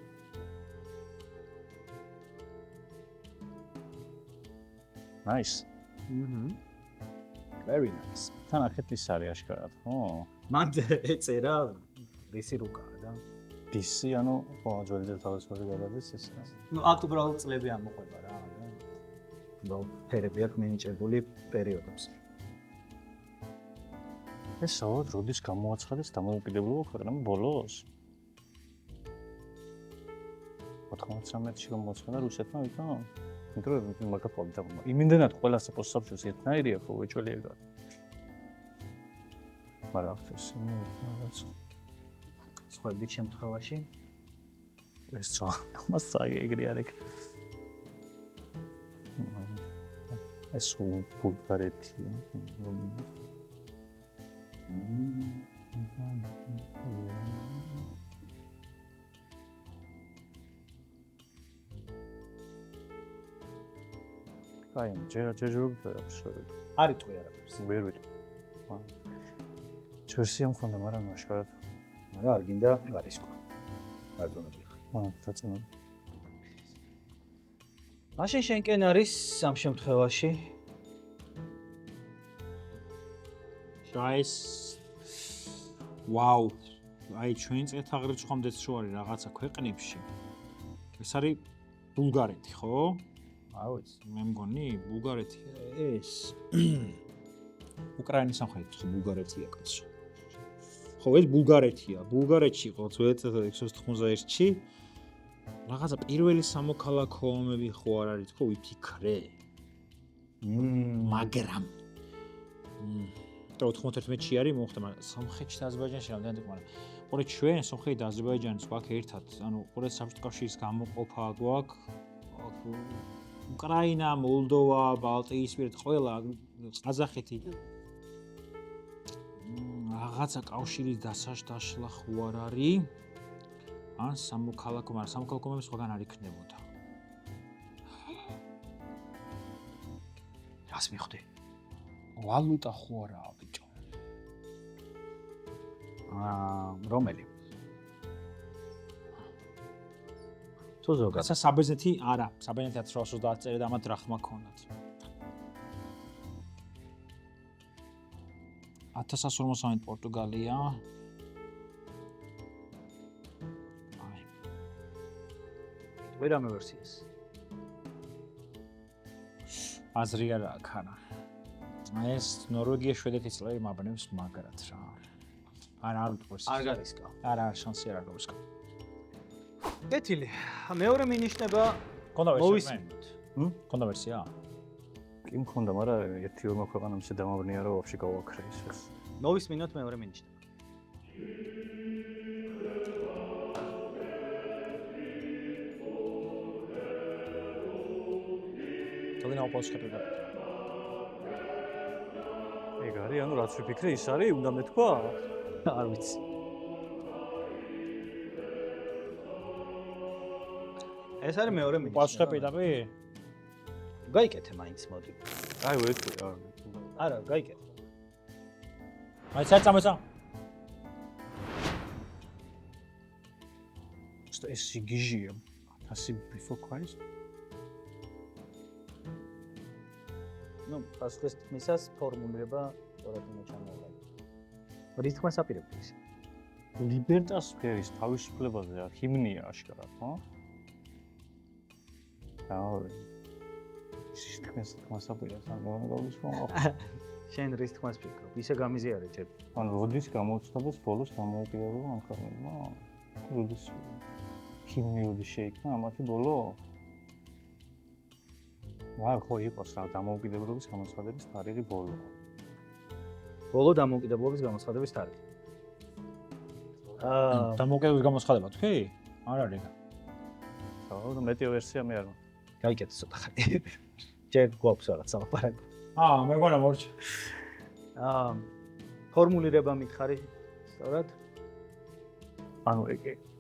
Nice. Very nice. თან ახეთ ის არის აშკარად, ხო? მან ეწერა რისი რუკაა და დისი, ანუ ძველი თავისუფალი გადადის ეს. ნუ აქ უბრალოდ წლები ამოყვება რა. ნუ ფერები აქვს მინიჭებული პერიოდებს. ეს საერთოდ როდის გამოაცხადეს დამოუკიდებლობა ქვეყნამ ბოლოს? 99-ში გამოაცხადა რუსეთმა ვიტო? იმიტომ მაგაფოლი და იმენდანად ყველა საპოსტსაბჭოს ერთნაირია ხო ეჭვლიება. მაგრამ ეს რაღაც სხვაებით შემთხვევაში ეს მას საიგრი არის. ეს ბულგარეთი. აი, ჯერჯერობით ვერ აქვს შორები. არ იტყვი არაფერს. ვერ ვიტყვი. ჯერსია მქონდა, მაგრამ აშკარად. მაგრამ არ გინდა გარისკო. ბატონები ხარ. დაწუნა. მაშინ შენკენ არის ამ შემთხვევაში შაის ვაუ აი ჩვენ წეთაღრიცხ ხომდეც რო არის რაღაცა ქვეყნებში ეს არის ბულგარეთი ხო? არ ვიცი. მე მგონი ბულგარეთი ეს უკრაინის სამხრეთით ხო ბულგარეთია კაცო. ხო ეს ბულგარეთია. ბულგარეთში იყო 1991-ში რაღაცა პირველი სამოქალაქო ომები ხო არ არის თქო ვიფიქრე. მაგრამ 91-ში არის მოხდა, მაგრამ სომხეთში და აზერბაიჯანში რამდენად იყო, მაგრამ ყურე ჩვენ სომხეთი და აზერბაიჯანის გვაქვს ერთად, ანუ ყურე საბჭოთა კავშირის გამოყოფა გვაქვს. უკრაინა, მოლდოვა, ბალტიისპირეთ, ყველა ყაზახეთი რაღაცა კავშირის დასაშლა ხო არ არის. ან სამოქალაქო, მაგრამ სამოქალაქო ომები სხვაგან არ იქნებოდა. რას მიხვდი? ვალუტა ხო არაა, ბიჭო. რომელი? თუ ზოგადად. რაცა საბერძნეთი არა, საბერძნეთი 1830 წელი და ამათ დრახმა ქონდათ. 1150 პორტუგალია. აი, ვერ ამე ვერსიას. აზრი არა აქვს არა. აი ეს ნორვეგია შვედეთის წლები მაბნევს მაგრად რა. არა არ ვიტყვი. არ გარისკა. არა შანსი არ აქვს. კეთილი. მეორე მინიშნება კონდა ვერსია? მოვისმინოთ. კონდა ვერსია? კი მქონდა, მაგრამ ერთი-ორმა ქვეყანამ ისე დამავნია, რომ ვაფშე გავაკრე ეს. მოვისმინოთ მეორე მინიშნება. თორემ ოპოსკეტი და ეგ არის, ანუ რაც ვიფიქრე, ის არის, უნდა მეთქვა? არ ვიცი. ეს არის მეორე მინიშნება. ოპოსკეტი და ვი? გაიკეთე მაინც მოდი. აი ვეთქვი რა. არა, გაიკეთე. აი წამოცა. ეს სიგიჟია. 1000 before Christ. ნუ პასუხის თქმისას ფორმულირება სწორად უნდა ჩამოვარდე. რის თქმას აპირებთ ის? ლიბერტას ფერის თავისუფლებაზე არ ჰიმნია აშკარად, ხო? აუ. ის თქმას აპირებს ამ გამოსვლა. შენ რის თქმას ფიქრობ? ისე გამიზიარე ჯერ. ან როდის გამოუცხადეს ბოლოს დამოუკიდებლობა ამ ქვეყნებმა? როდის ჰიმნიური შეიქმნა ამათი ბოლო? ხო იყოს რა დამოუკიდებლობის გამოცხადების თარიღი ბოლო. ბოლო დამოუკიდებლობის გამოცხადების თარიღი. დამოუკიდებლობის გამოცხადება თქვი? არ არის. ხო, მეტი ვერსია მე არ მაქვს. გაიკეთე ცოტა ხანი. ჯერ გვაქვს რაღაც ლაპარაკი. მეგონა მორჩა. ფორმულირება მითხარი სწორად? ანუ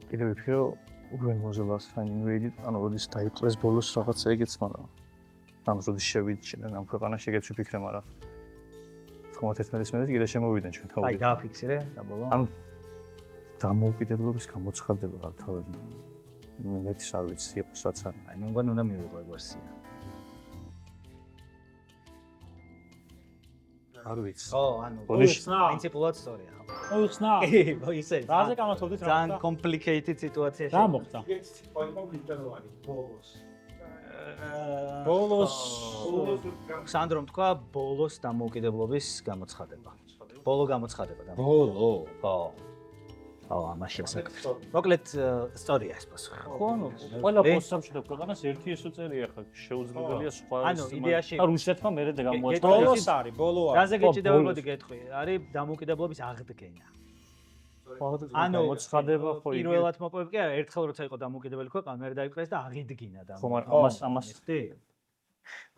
კიდევ ვიფიქრე რომ when was the last time invaded? ანუ როდის დაიწყეს ბოლოს რაღაცა ეგეც, მაგრამ ანუ როდის შევიჩინე ამ ქვეყანაში ეგეც ვიფიქრე, მაგრამ 91 წელს კიდე შემოვიდნენ ჩვენ თავი. აი დააფიქსირე და ბოლო. ანუ დამოუკიდებლობის გამოცხადება რა თავი. მეც არ ვიცი იყვსაც არ. აი მე მგონი უნდა მივიღო ეგ ვერსია. არ ვიცი. ხო, ანუ მოიხსნა. პრინციპულად სწორია. მოიხსნა. კი, ისე. რაზე გამართობდით რა? ძალიან complicated სიტუაციაში. რა მოხდა? ბოლოს სანდრომ თქვა ბოლოს დამოუკიდებლობის გამოცხადება. ბოლო გამოცხადება და ბოლო. ხო. აუ ამაში საქმე. მოკლედ სწორია ეს პასუხი. ხო, ანუ ყველა პოსტსაბჭოთა ქვეყანას ერთი ესო წერია ხა შეუძლებელია სხვა ანუ იდეაში- და რუსეთმა მერე გამოაცხადა. ბოლოს არის, ბოლო არის. რაზე გეჭიდებოდი გეტყვი? არის დამოუკიდებლობის აღდგენა. ანუ გამოცხადება ხო იგი. პირველად მოპოვებ კი არა, ერთხელ როცა იყო დამოუკიდებელი ქვეყანა, მერე დაიპყრეს და აღიდგინა და. ხო, მაგრამ ამას ხდი?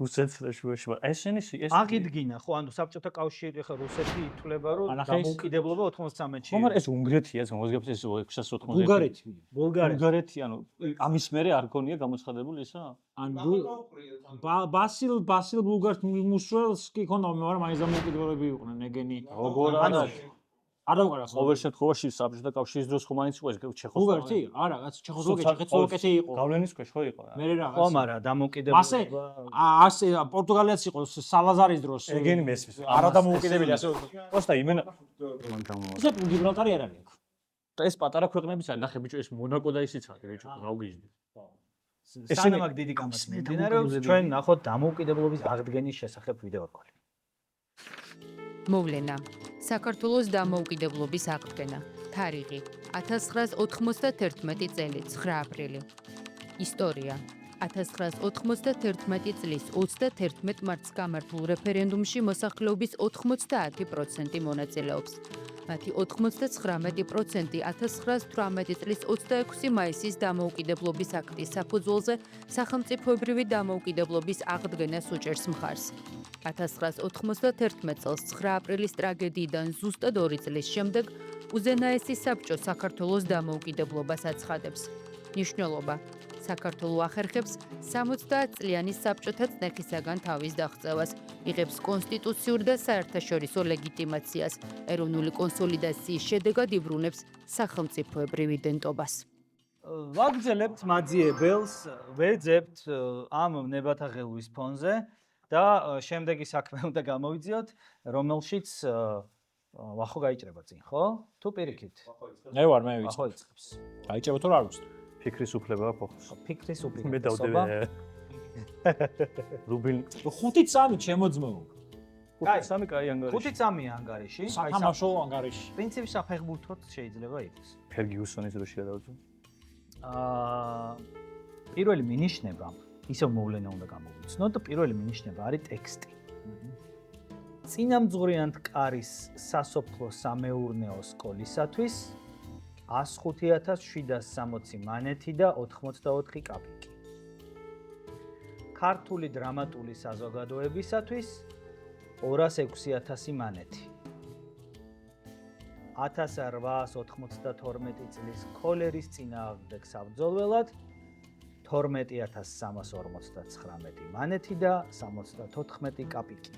რუსეთს შუაში ეს აღიდგინა, ხო, ანუ საბჭოთა კავშირი ხა რუსეთი ითვლება, რომ ანახა ეს- დამოუკიდებლობა 93-ში. ხო, მაგრამ ეს უნგრეთია, ეს მოზგებს ეს 690. ბულგარეთი. ბულგარეთი, ანუ ამის მერე არ გონია გამოცხადებული ისა? ანუ ბასილ ბულგარს კი ქონდა, მაგრამ მაინც დამოუკიდებლები იყვნენ ეგენი. როგორ ანუ არ დავყარა ხო? ყოველ შემთხვევაში საბჭოთა კავშირის დროს ხო მაინც იყო ეს ჩეხოსლოვაკეთი. ბულგარეთი? არა, რაც ჩეხოსლოვაკეთი იყო. გავლენის ქვეშ ხო იყო რა. მე რაღაც. ხო, მაგრამ დამოუკიდებლობა ასე პორტუგალიაც იყო სალაზარის დროს. ეგენი მესმის. არა დამოუკიდებელი ასე. просто იმენა ესე გიბრალტარი არ არის აქ. და ეს პატარა ქვეყნებიც არის. ნახე ბიჭო, ეს მონაკო და ისიც არის, ბიჭო, რა უგიჟდი. სანამ აქ დიდი კამათი მიმდინარეობს, ჩვენ ნახოთ დამოუკიდებლობის აღდგენის შესახებ ვიდეო როლი. მოვლენა. საქართველოს დამოუკიდებლობის აღდგენა. თარიღი 1991 წელი 9 აპრილი. ისტორია 1991 წლის 31 მარტს გამართულ რეფერენდუმში მოსახლეობის 90% მონაწილეობს. მათი 99% 1918 წლის 26 მაისის დამოუკიდებლობის აქტის საფუძველზე სახელმწიფოებრივი დამოუკიდებლობის აღდგენას უჭერს მხარს. 1991 წელს 9 აპრილის ტრაგედიიდან ზუსტად 2 წლის შემდეგ უზენაესი საბჭო საქართველოს დამოუკიდებლობას აცხადებს. ნიშნულობა: საქართველოს ახერხებს 70 წლიანი საბჭოთა წნეხისაგან თავის აღწევას, იღებს კონსტიტუციურ და საერთაშორისო ლეგიტიმაციას, ეროვნული კონსოლიდაციის შედეგად იბრუნებს სახელმწიფოებრივ იდენტობას. ვაგრძელებთ მაძიებელს, ვეძებთ ამ ნებათაღელვის ფონზე და შემდეგი საქმე უნდა გამოვიძიოთ, რომელშიც ვახო გაიჭრება წინ, ხო? თუ პირიქით. მე ვარ, მე ვიცი. ვახო იწყებს. გაიჭრება თუ რა არ ვიცი. ფიქრის უფლება ფოხს. ფიქრის მე უპირატესობა. დავდები. რუბილ 5-3 შემოძმეო. კაი. სამი კაი ანგარიში. 5-3 ანგარიში. სათამაშო ანგარიში. პრინციპი საფეხბურთოდ შეიძლება იყოს. ფერგიუსონის დროში გადავწყვეტ. პირველი მინიშნება, ისევ მოვლენა უნდა გამოვიცნოთ, პირველი მინიშნება არის ტექსტი. წინამძღვრიანთ კარის სასოფლო სამეურნეო სკოლისათვის 105,760 მანეთი და 84 კაპიკი. ქართული დრამატული საზოგადოებისათვის 206,000 მანეთი. 1892 წლის ქოლერის წინააღმდეგ საბრძოლველად 12,359 მანეთი და 74 კაპიკი.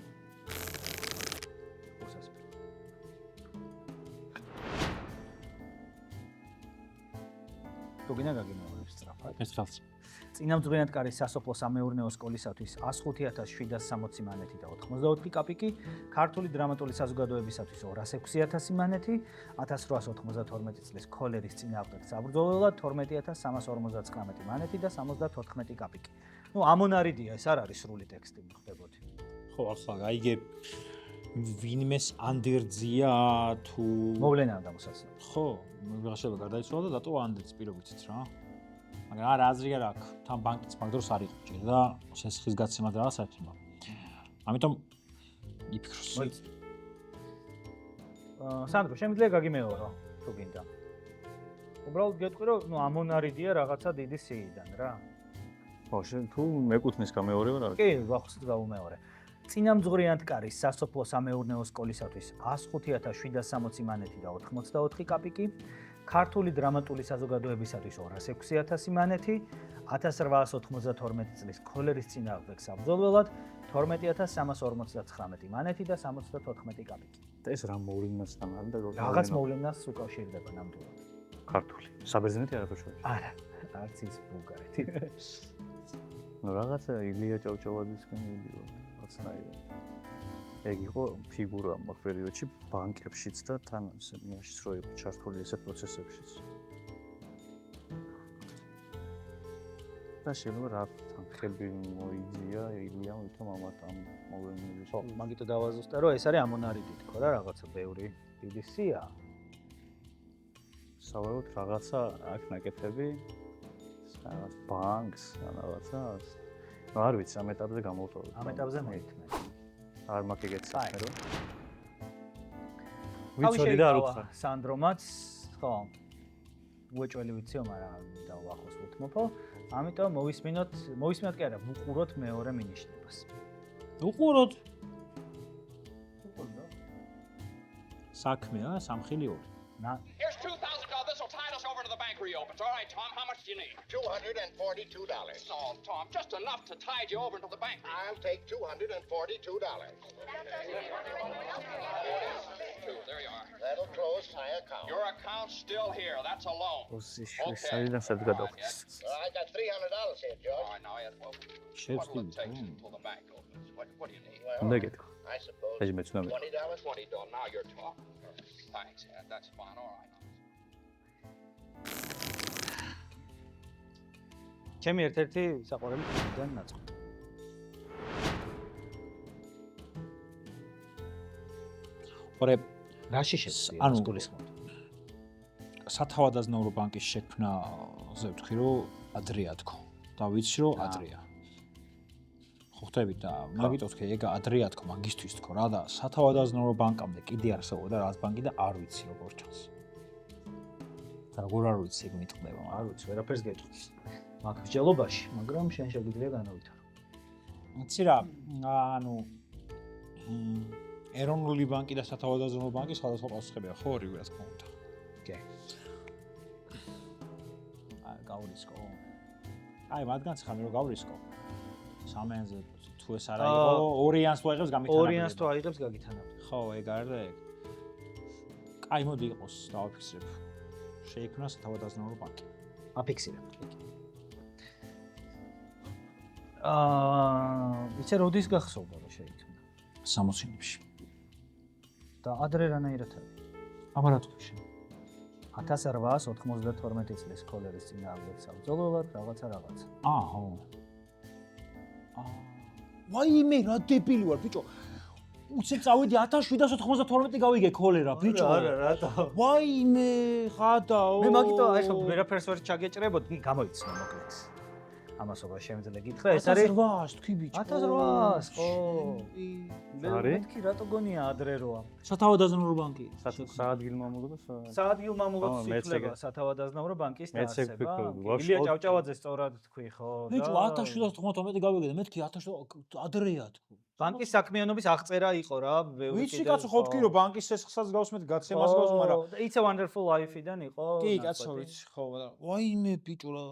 თუ გინდა გაგიმეორებს სწრაფად. ეს წინამძღვრიანთ კარის სასოფლო სამეურნეო სკოლისათვის 105,760 მანეთი და 84 კაპიკი, ქართული დრამატული საზოგადოებისათვის 206,000 მანეთი, 1892 წლის ქოლერის წინააღმდეგ საბრძოლველად 12,359 მანეთი და 74 კაპიკი. ნუ ამონარიდია, ეს არ არის სრული ტექსტი, მიხვდებოდი. ხო, ახლა გაიგე ვინმეს ანდერძია თუ მოვლენა გამოსაცნო. ხო, შეიძლება გარდაიცვალა და დატო ანდერს პირობითიც რა. მაგრამ არა აზრი არ აქვს. თან ბანკიც მაგ დროს არ იყო ჭირდა და შესხის გაცემა და რაღაც საერთოდ. ამიტომ იფიქროს. სანდრო, შემიძლია გაგიმეორო, თუ გინდა. უბრალოდ გეტყვი, რომ ნუ ამონარიდია რაღაცა დიდი სიიდან რა. ხო, შენ თუ მეკუთვნის გამეორება რა? კი, ვახსოვს გავუმეორე. წინამძღვრიანთ კარის სასოფლო სამეურნეო სკოლისათვის 105,760 მანეთი და 84 კაპიკი, ქართული დრამატული საზოგადოებისათვის 206,000 მანეთი, 1892 წლის ქოლერის წინააღმდეგ საბრძოლველად 12,359 მანეთი და 74 კაპიკი. და ეს რა მოვლენასთან არის და რაღაც მოვლენას უკავშირდება ნამდვილად. ქართული. საბერძნეთი არ ხოშორი. არა, არც ის ბულგარეთი. ნუ რაღაცა ილია ჭავჭავაძისგან მიდიო. რაღაცნაირად. ეგ იყო ფიგურა მაგ პერიოდში ბანკებშიც და თან იმაშიც რო იყო ჩართული ესე პროცესებშიც. და შეიძლება რა ხელი მოიძია ილიამ ვითომ ამათ ამ მოვლენების. ხო, მაგიტო დავაზუსტე, რომ ეს არის ამონარიდი თქო რა, რაღაცა ბევრი დიდი სია. სავარაუდოდ რაღაცა აქ ნაკეთები რაღაც ბანკს რაღაცა არ ვიცი ამ ეტაპზე გამოვტოვებ. ამ ეტაპზე მოითმე. არ მაქვს ეგეთ საქმე რომ ვიცოდი ვიცოდი და არ უთხრა. სანდრომაც, ხო. უეჭველი ვიციო, მაგრამ დავახოს უთმობო. ამიტომ მოვისმინოთ კი არა, ვუყუროთ მეორე მინიშნებას. უყუროთ. საქმეა სამხილი ორი. Here's $2,000. This will tide us over to the bank reopens. All right, Tom, how much do you need? $242. Oh, Tom, just enough to tide you over to the bank. I'll take $242. There you are. That'll close my account. Your account's still here. That's a loan. საიდან სად გადავხდეს? I got $300 here, All George. right, now, what შევსდი. will it take until the bank opens? What do you need? უნდა გეთქვა. I suppose ეჯი მეც უნდა $20. $20. Now you're talking. Thanks, Ed. That's fine. All right. ჩემი ერთ-ერთი საყვარელი ფილმიდან ნაწყვეტი. ორე რაში შეცდია ანუ- გულისხმობ? სათავადაზნაურო ბანკის შექმნაზე ვთქვი, რომ ადრეა თქო. და ვიცი, რომ ადრეა. ხო ხტები და მაგიტო ვთქვი, ეგ ადრეა თქო, მაგისტვის თქო რა და სათავადაზნაურო ბანკამდე კიდე არსებობდა რაღაც ბანკი და არ ვიცი როგორ ჩანს. და როგორ არ ვიცი ეგ მიტყდება, არ მაგრამ ვიცი, ვერაფერს გეტყვის. მაგ მსჯელობაში, მაგრამ შენ შეგვიძლია განავითარო. ვიცი რა, ანუ ეროვნული ბანკი და სათავადაზნაურო ბანკი სხვადასხვა პასუხებია, ხო, ორივე რა თქმა უნდა. კი. გაურისკო. აი, მათგანაც ხარ მე რო გავრისკო. სამენზე თუ ეს არა იყო, ორიანს თუ აიღებს გამithანებული. ორიანს თუ აიღებს გაგითანებული. ხო, ეგ არ და ეგ. აი, მოდი იყოს, დავაფიქსირებ. შეიქმნა სათავადაზნაურო ბანკი. აფიქსირებ. იცი როდის გახსოვდა რომ შეიქმნა? 60-იანებში. და ადრე რანაირად არის? აბარატუში. 1892 წლის სკოლერის წინააღმდეგ საბრძოლველად რაღაცა. ხო. ვაიმე, რა დებილი ვარ, ბიჭო. უცებ წავიდი 1792 გავიგე ქოლერა, ბიჭო. რატო? ვაიმე, ხადაო. მე მაგითო აი ხო ვერაფერს ვერ ჩაგეჭრებოდ, გამოიცნო მოკლედ. ამასობა შემძლე გითხრა, ეს არის 1800 თქვი ბიჭო. 1800, ხო. არის? მეთქი რატო გონია ადრე როა? სათავადაზნაურო ბანკი. საადგილ მამულობა საადგილ მამულობს ხო, მეც ითვლება ეგ- სათავადაზნაურო ბანკის მეც ეგ დაარსება. ვფიქრობ, ვაფშე ილია ოდ- ჭავჭავაძე სწორად თქვი, ხო? ბიჭო, და 1792 გავიგე და მეთქი 1700 ადრეა თქვი. ბანკის საქმიანობის აღწერა იყო რა, ვიცი კაცო, ხო ვთქვი რომ ბანკის სესხსაც გავს მე გაცემას გავს, მაგრამ It's a Wonderful Life-დან იყო. კი, კაცო, ვიცი, ხო, ვაიმე ბიჭო რა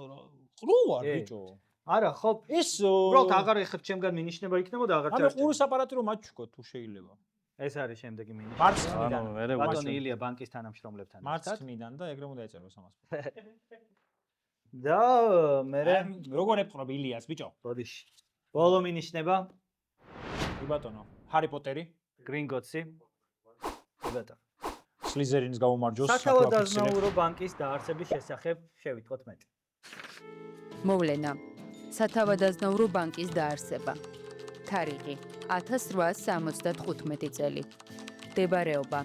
ყრუ ვარ კი. ბიჭო. არა, ხო, ეს უბრალოდ აღარ ეხებ ჩემგან მინიშნება იქნებოდა აღარ ანუ ყურის აპარატი რომ მაჩუქო თუ შეიძლება. ეს არის შემდეგი მინიშნება. მარცხნიდან. ანუ მე ბატონი ილია ბანკის თანამშრომლებთან. მარცხნიდან და ეგრე უნდა ეწეროს ამას. და მე როგორ ეპყრობ ილიას ბიჭო? ბოდიში. ბოლო მინიშნება კი ბატონო, ჰარი პოტერი, გრინგოტსი. ბატონო. სლიზერინის გამომარჯოს. სათავადაზნაურო ბანკის დაარსების შესახებ შევიტყოთ მეტი. მოვლენა. სათავადაზნაურო ბანკის დაარსება. თარიღი 1875 წელი. მდებარეობა.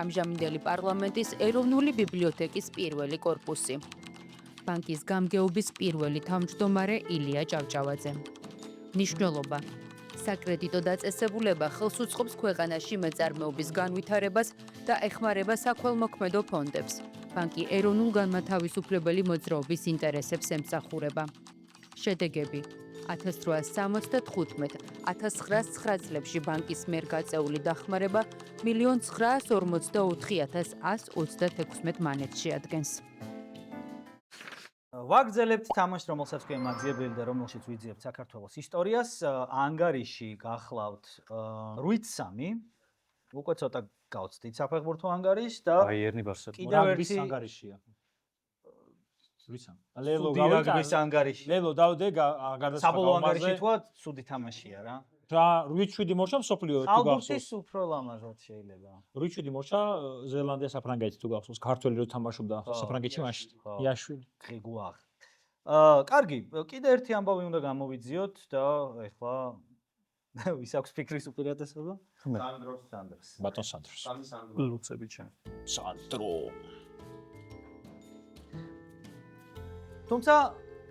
ამჟამინდელი პარლამენტის ეროვნული ბიბლიოთეკის პირველი კორპუსი. ბანკის გამგეობის პირველი თავმჯდომარე ილია ჭავჭავაძე. მნიშვნელობა. საკრედიტო დაწესებულება ხელს უწყობს ქვეყანაში მეწარმეობის განვითარებას და ეხმარება საქველმოქმედო ფონდებს. ბანკი ეროვნულ განმათავისუფლებელი მოძრაობის ინტერესებს ემსახურება. შედეგები 1875-1909 წლებში ბანკის მიერ გაწეული დახმარება 1,944,136 მანეთს შეადგენს. ვაგრძელებთ თამაშს, რომელსაც ქვია მაძიებელი და რომელშიც ვიძიებთ საქართველოს ისტორიას. ანგარიში გახლავთ 8-3. უკვე ცოტა გავცდით საფეხბურთო ანგარიშს და ბაიერნი ბარსელონა. კიდევ რაგბის ერთი ანგარიშია. ვიცამ. ლელო სუდი რაგბის ანგარიში. ლელო დავდე გარდაცვალა საბოლოო ანგარიში თქვა, სუდი თამაშია რა. რა 8-7 მორჩა მსოფლიო თუ ალბურთის გახსოვს. უფრო ლამაზად შეიძლება. 8-7 მორჩა ზელანდია საფრანგეთი თუ გახსოვს. ქართველი რო თამაშობდა საფრანგეთში მაშინ. ხო. იაშვილი. ღიგუაღ. კარგი, კიდე ერთი ამბავი უნდა გამოვიძიოთ და ეხლა ვის აქვს ფიქრის უპირატესობა? სანდროს. ბატონ სანდროს. ლუცები ჩემ. სანდრო. თუმცა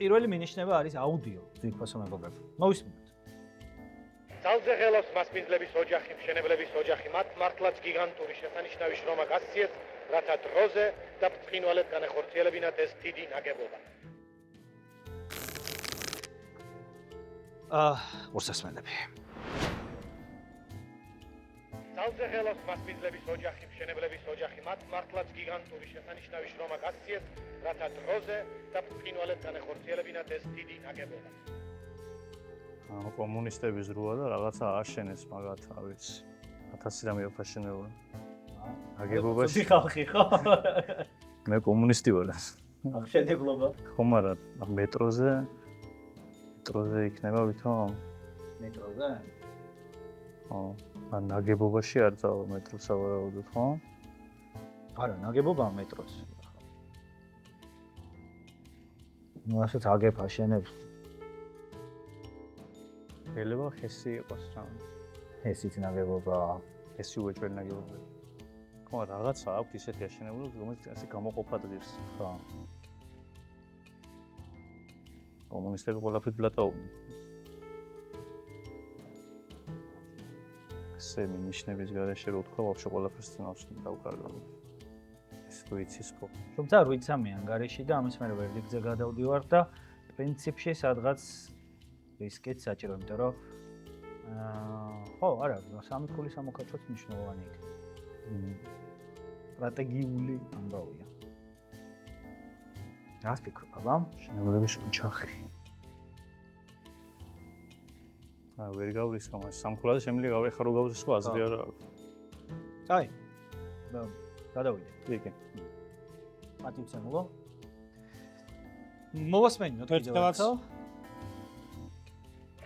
პირველი მინიშნება არის აუდიო ძირფასო მეგობრებო. მოვისმინოთ. ძალზე ღელოს მასპინძლების ოჯახი, მშენებლების ოჯახი, მათ მართლაც გიგანტური შესანიშნავი შრომა გასციეს, რათა დროზე და ბრწყინვალედ განეხორციელებინათ ეს დიდი ნაგებობა. ურსასმენები. ძალზე ღელოს მასპინძლების ოჯახი, მშენებლების ოჯახი, მათ მართლაც გიგანტური შესანიშნავი შრომა გასციეს, რათა დროზე და ბრწყინვალედ განეხორციელებინათ ეს დიდი ნაგებობა. ანუ კომუნისტების როა და რაღაცა აშენეს მაგათ, რა ვიცი. 1000 რამე აფაშენებო. აგებობაში ხალხი ხო? მე კომუნისტი ვარ. აღშენებლობა. ხომ არა, მეტროზე იქნება ვითომ? მეტროზე? ხო. ან ნაგებობაში არ წავა მეტრო სავარაუდოდ, ხო? არა, ნაგებობა მეტროს. ნუ ასეთ აგებ აშენებს. შეიძლება ხესი იყოს რა. ესიც ნაგებობა. ხესი უეჭველი ნაგებობა. ხო, რაღაცა აქვს ისეთი აშენებული, რომელიც ასე გამოყოფად ღირს. ხო. კომუნისტები ყველაფრით ბლატაობენ. ესე მინიშნების გარეშე რო თქვა, ვაფშე ყველაფერს წინავს დავკარგავ. ეს თუ იცის ხო? თუმცა 8-3 ანგარიში და ამის მერე ვერდიქტზე გადავდივარ და პრინციპში სადღაც რისკიც საჭირო, იმიტომ რომ ხო, არა, სამი ქულის სამოქაჭოც მნიშვნელოვანი იქნება. სტრატეგიული ამბავია. რას ფიქრობ, აბა? შენებლების ოჯახი. ვერ გავრისხო მას. სამკვლელად შემიძლია გავეხა რო გავრისხო აზრი არა აქვს. კაი. გადავიდე. კი. პატივცემულო. მოვასმენინოთ კიდევ ერთხელაც. ერთხელ.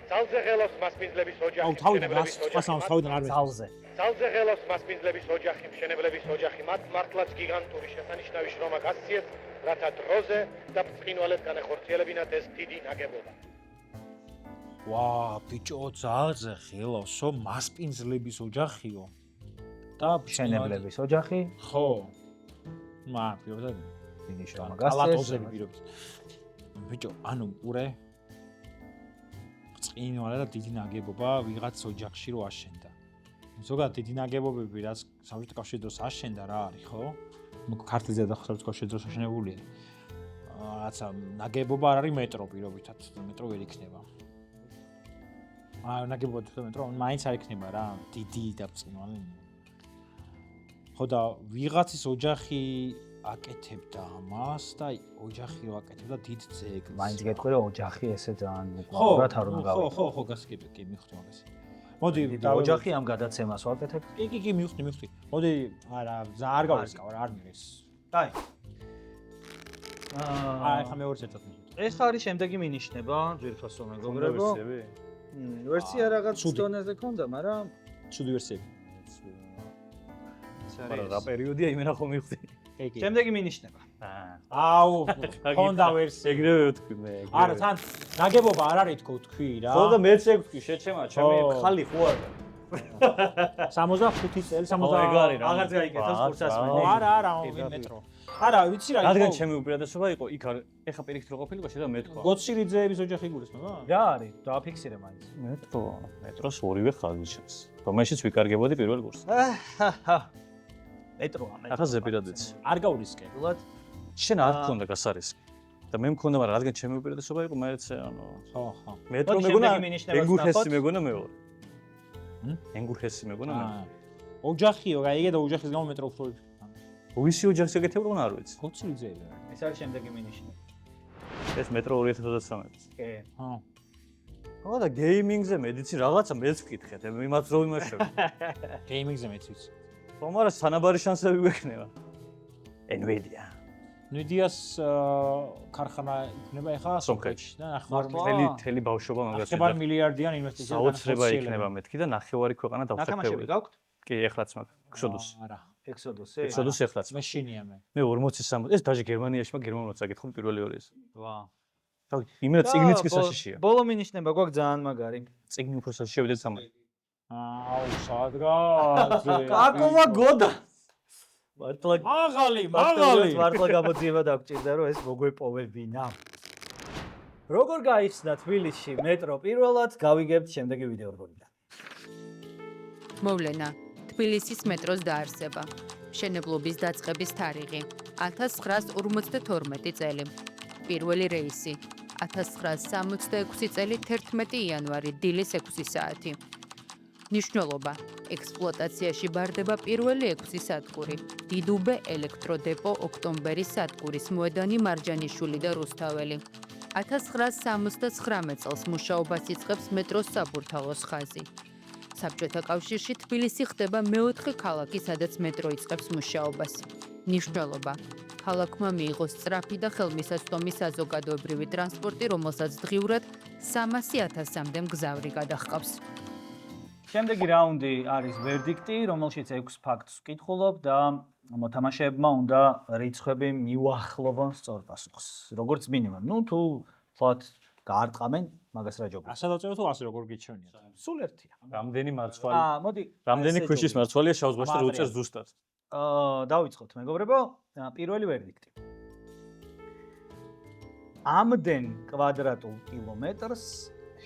ძალზე ღელოს მასპინძლების ოჯახი. აუ თავიდან რას ყასავს თავიდან არ ვეცი. ძალზე. ძალზე ღელოს მასპინძლების ოჯახი, მშენებლების ოჯახი, მათ მართლაც გიგანტური შესანიშნავი შრომა გასციეს, რათა დროზე და ბრწყინვალედ განეხორციელებინათ ეს დიდი ნაგებობა. ვა, ბიჭო, ძალზე ღელოსო, მასპინძლების ოჯახიო. და მშენებლების ოჯახი. ხო. პირობად დიდი შრომა კალატოზები გასცეს. პირობად. ბიჭო, ანუ ურე ბრწყინვალე და დიდი ნაგებობა ვიღაც ოჯახში რო აშენდა. ზოგადად დიდი ნაგებობები რაც საბჭოთა კავშირის დროს აშენდა რა არის, ხო? ქართლზე და საბჭოთა კავშირის დროს აშენებულია. რაცა ნაგებობა არ არის მეტრო პირობითად, მეტრო ვერ იქნება. ნაგებობა თუ მეტრო, მაინც არ იქნება რა, დიდი და ბრწყინვალე. ხო და ვიღაცის ოჯახი აკეთებდა ამას და ოჯახი რო აკეთებდა დიდ ძეგლს. მაინც გეტყვი რომ ოჯახი ესე ძალიან უკუღურად არ უნდა გავიგო. ხო, გასაგებია, კი მივხვდი მაგას. მოდი, ოჯახი ამ გადაცემას ვაკეთებ. კი, მივხვდი. მოდი, არა, არ გავისკავ, არ მires. კაი. ხა მეორე ერთად მივხვდი. ეს არის შემდეგი მინიშნება, ძვირფასო მეგობრებო. ვერსიები? ვერსია რაღაც ცუდი. დონეზე ქონდა, მაგრამ ცუდი ვერსიები. მაგრამ რა პერიოდია იმენა ხომ მივხვდი. კი. შემდეგი მინიშნება. აუ, ქონდა ვერსია. ეგრევე ვთქვი მე. არა, თან ნაგებობა არ არის თქო თქვი რა. ხო და მეც ეგ ვთქვი, შეჩემა, ჩემი ხალი ხო არ. 65 წელი, 60. ეგ არის რა. აღარ გაიგეთოს კურსას მე. არა, მეტრო. არა, ვიცი რა, რადგან ჩემი უპირატესობა იყო, იქ ეხა პირიქით რო ყოფილიყო, შეიძლება მეთქვა. გოცირიძეების ოჯახი გულისხმობა? რა არის? დააფიქსირე მაინც. მეტროს ორივე ხაზი ჩანს. რომელშიც ვიკარგებოდი პირველ კურსს. მეტროა. ახლა ზეპირადიც. არ გავრისკე. ნულად შენ არ გქონდა გასარისკი. და მე მქონდა, მაგრამ რადგან ჩემი უპირატესობა იყო, მეც ანუ ხო. მეტრო მოდი, მეგონა, შემდეგი მინიშნებას ენგურჰესი ვნახოთ. მეგონა მე ვარ. ენგურჰესი მეგონა მე. ოჯახიო, გაიგე და ოჯახის გამო მეტრო უფრო. ვისი ოჯახს ეკეთებდა, არ ვიცი. გოცირიძეები. ეს არის შემდეგი მინიშნება. ეს მეტრო 2023. კი. ხო. ხო და გეიმინგზე მედიცინ რაღაცა მეც ვკითხეთ, იმათ რო იმაშავე. გეიმინგზე მეც ვიცი. ხო, მაგრამ თანაბარი შანსები გვექნება. Nvidia. Nvidia-ს ქარხანა იქნება ახლა სომხეთში და ნახევარი თელი ბავშვობა მაგას ნახევარი მილიარდიან ინვესტიცია საოცრება იქნება მეთქი და ნახევარი ქვეყანა ნათამაშები დავსახელები. გაქვთ? კი, ეხლაც მაგ Exodus. არა. Exodus-ი? Exodus ეხლაც. მე შინია მე. მე 40-60. ეს დაჟე გერმანიაში მაგ გერმანულად საკითხო პირველი ორი ეს. ვა. თავი, იმენა ციგნიც კი საშიშია. ბოლო მინიშნება გვაქვს ძალიან მაგარი. ციგნი უფრო საშიშია შევიდეთ სამი. აუ, სადღაც. აკომა გოდა. მაღალი. მართლა გამოძიება დაგჭირდა რომ ეს მოგვეპოვებინა. როგორ გაიხსნა თბილისში მეტრო პირველად გავიგებთ შემდეგი ვიდეორგოლიდან. მოვლენა თბილისის მეტროს დაარსება. მშენებლობის დაწყების თარიღი 1952 წელი. პირველი რეისი 1966 წელი 11 იანვარი დილის 6 საათი. ნიშნულობა ექსპლუატაციაში ბარდება პირველი 6 სადგური. დიდუბე ელექტროდეპო ოქტომბერის სადგურის მოედანი მარჯანიშვილი და რუსთაველი. 1979 წელს მუშაობას იწყებს მეტროს საბურთალოს ხაზი. საბჭოთა კავშირში თბილისი ხდება მეოთხე ქალაქი, სადაც მეტრო იწყებს მუშაობას. ნიშნულობა ქალაქმა მიიღო სწრაფი და ხელმისაწვდომი საზოგადოებრივი ტრანსპორტი, რომელსაც დღიურად 300,000-მდე მგზავრი გადაჰყავს. შემდეგი რაუნდი არის ვერდიქტი, რომელშიც 6 ფაქტს ვკითხულობ და მოთამაშეებმა უნდა რიცხვები მივახლოვონ სწორ პასუხს. როგორც მინიმუმ, ნუ თუ ვთქვათ, გაარტყამენ, მაგას რა ჯობია. ასე დავწერო თუ ასე როგორ გიჩვენიათ? სულ ერთია. რამდენი მარცვალი? მოდი. რამდენი ქვიშის მარცვალია შავს ბაშს და უწევს ზუსტად? დავიწყოთ, მეგობრებო. პირველი ვერდიქტი. ამდენ კვადრატულ კილომეტრს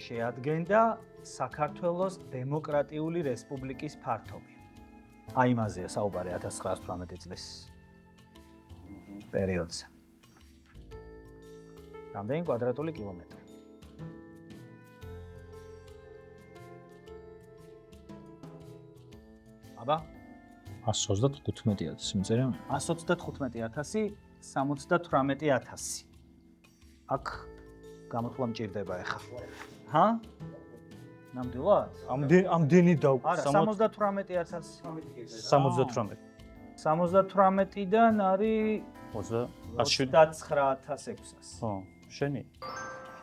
შეადგენდა საქართველოს დემოკრატიული რესპუბლიკის ფართობი. აი იმაზეა საუბარი 1918 წლის პერიოდზე. რამდენი კვადრატული კილომეტრი? აბა 135,000 მიწერე? 135,000, 78,000. აქ გამოთვლა მჭირდება ახლა. ჰა? ნამდვილად? ამდენი და არა, 78000 78. 78-დან არის 29600. ხო, შენი.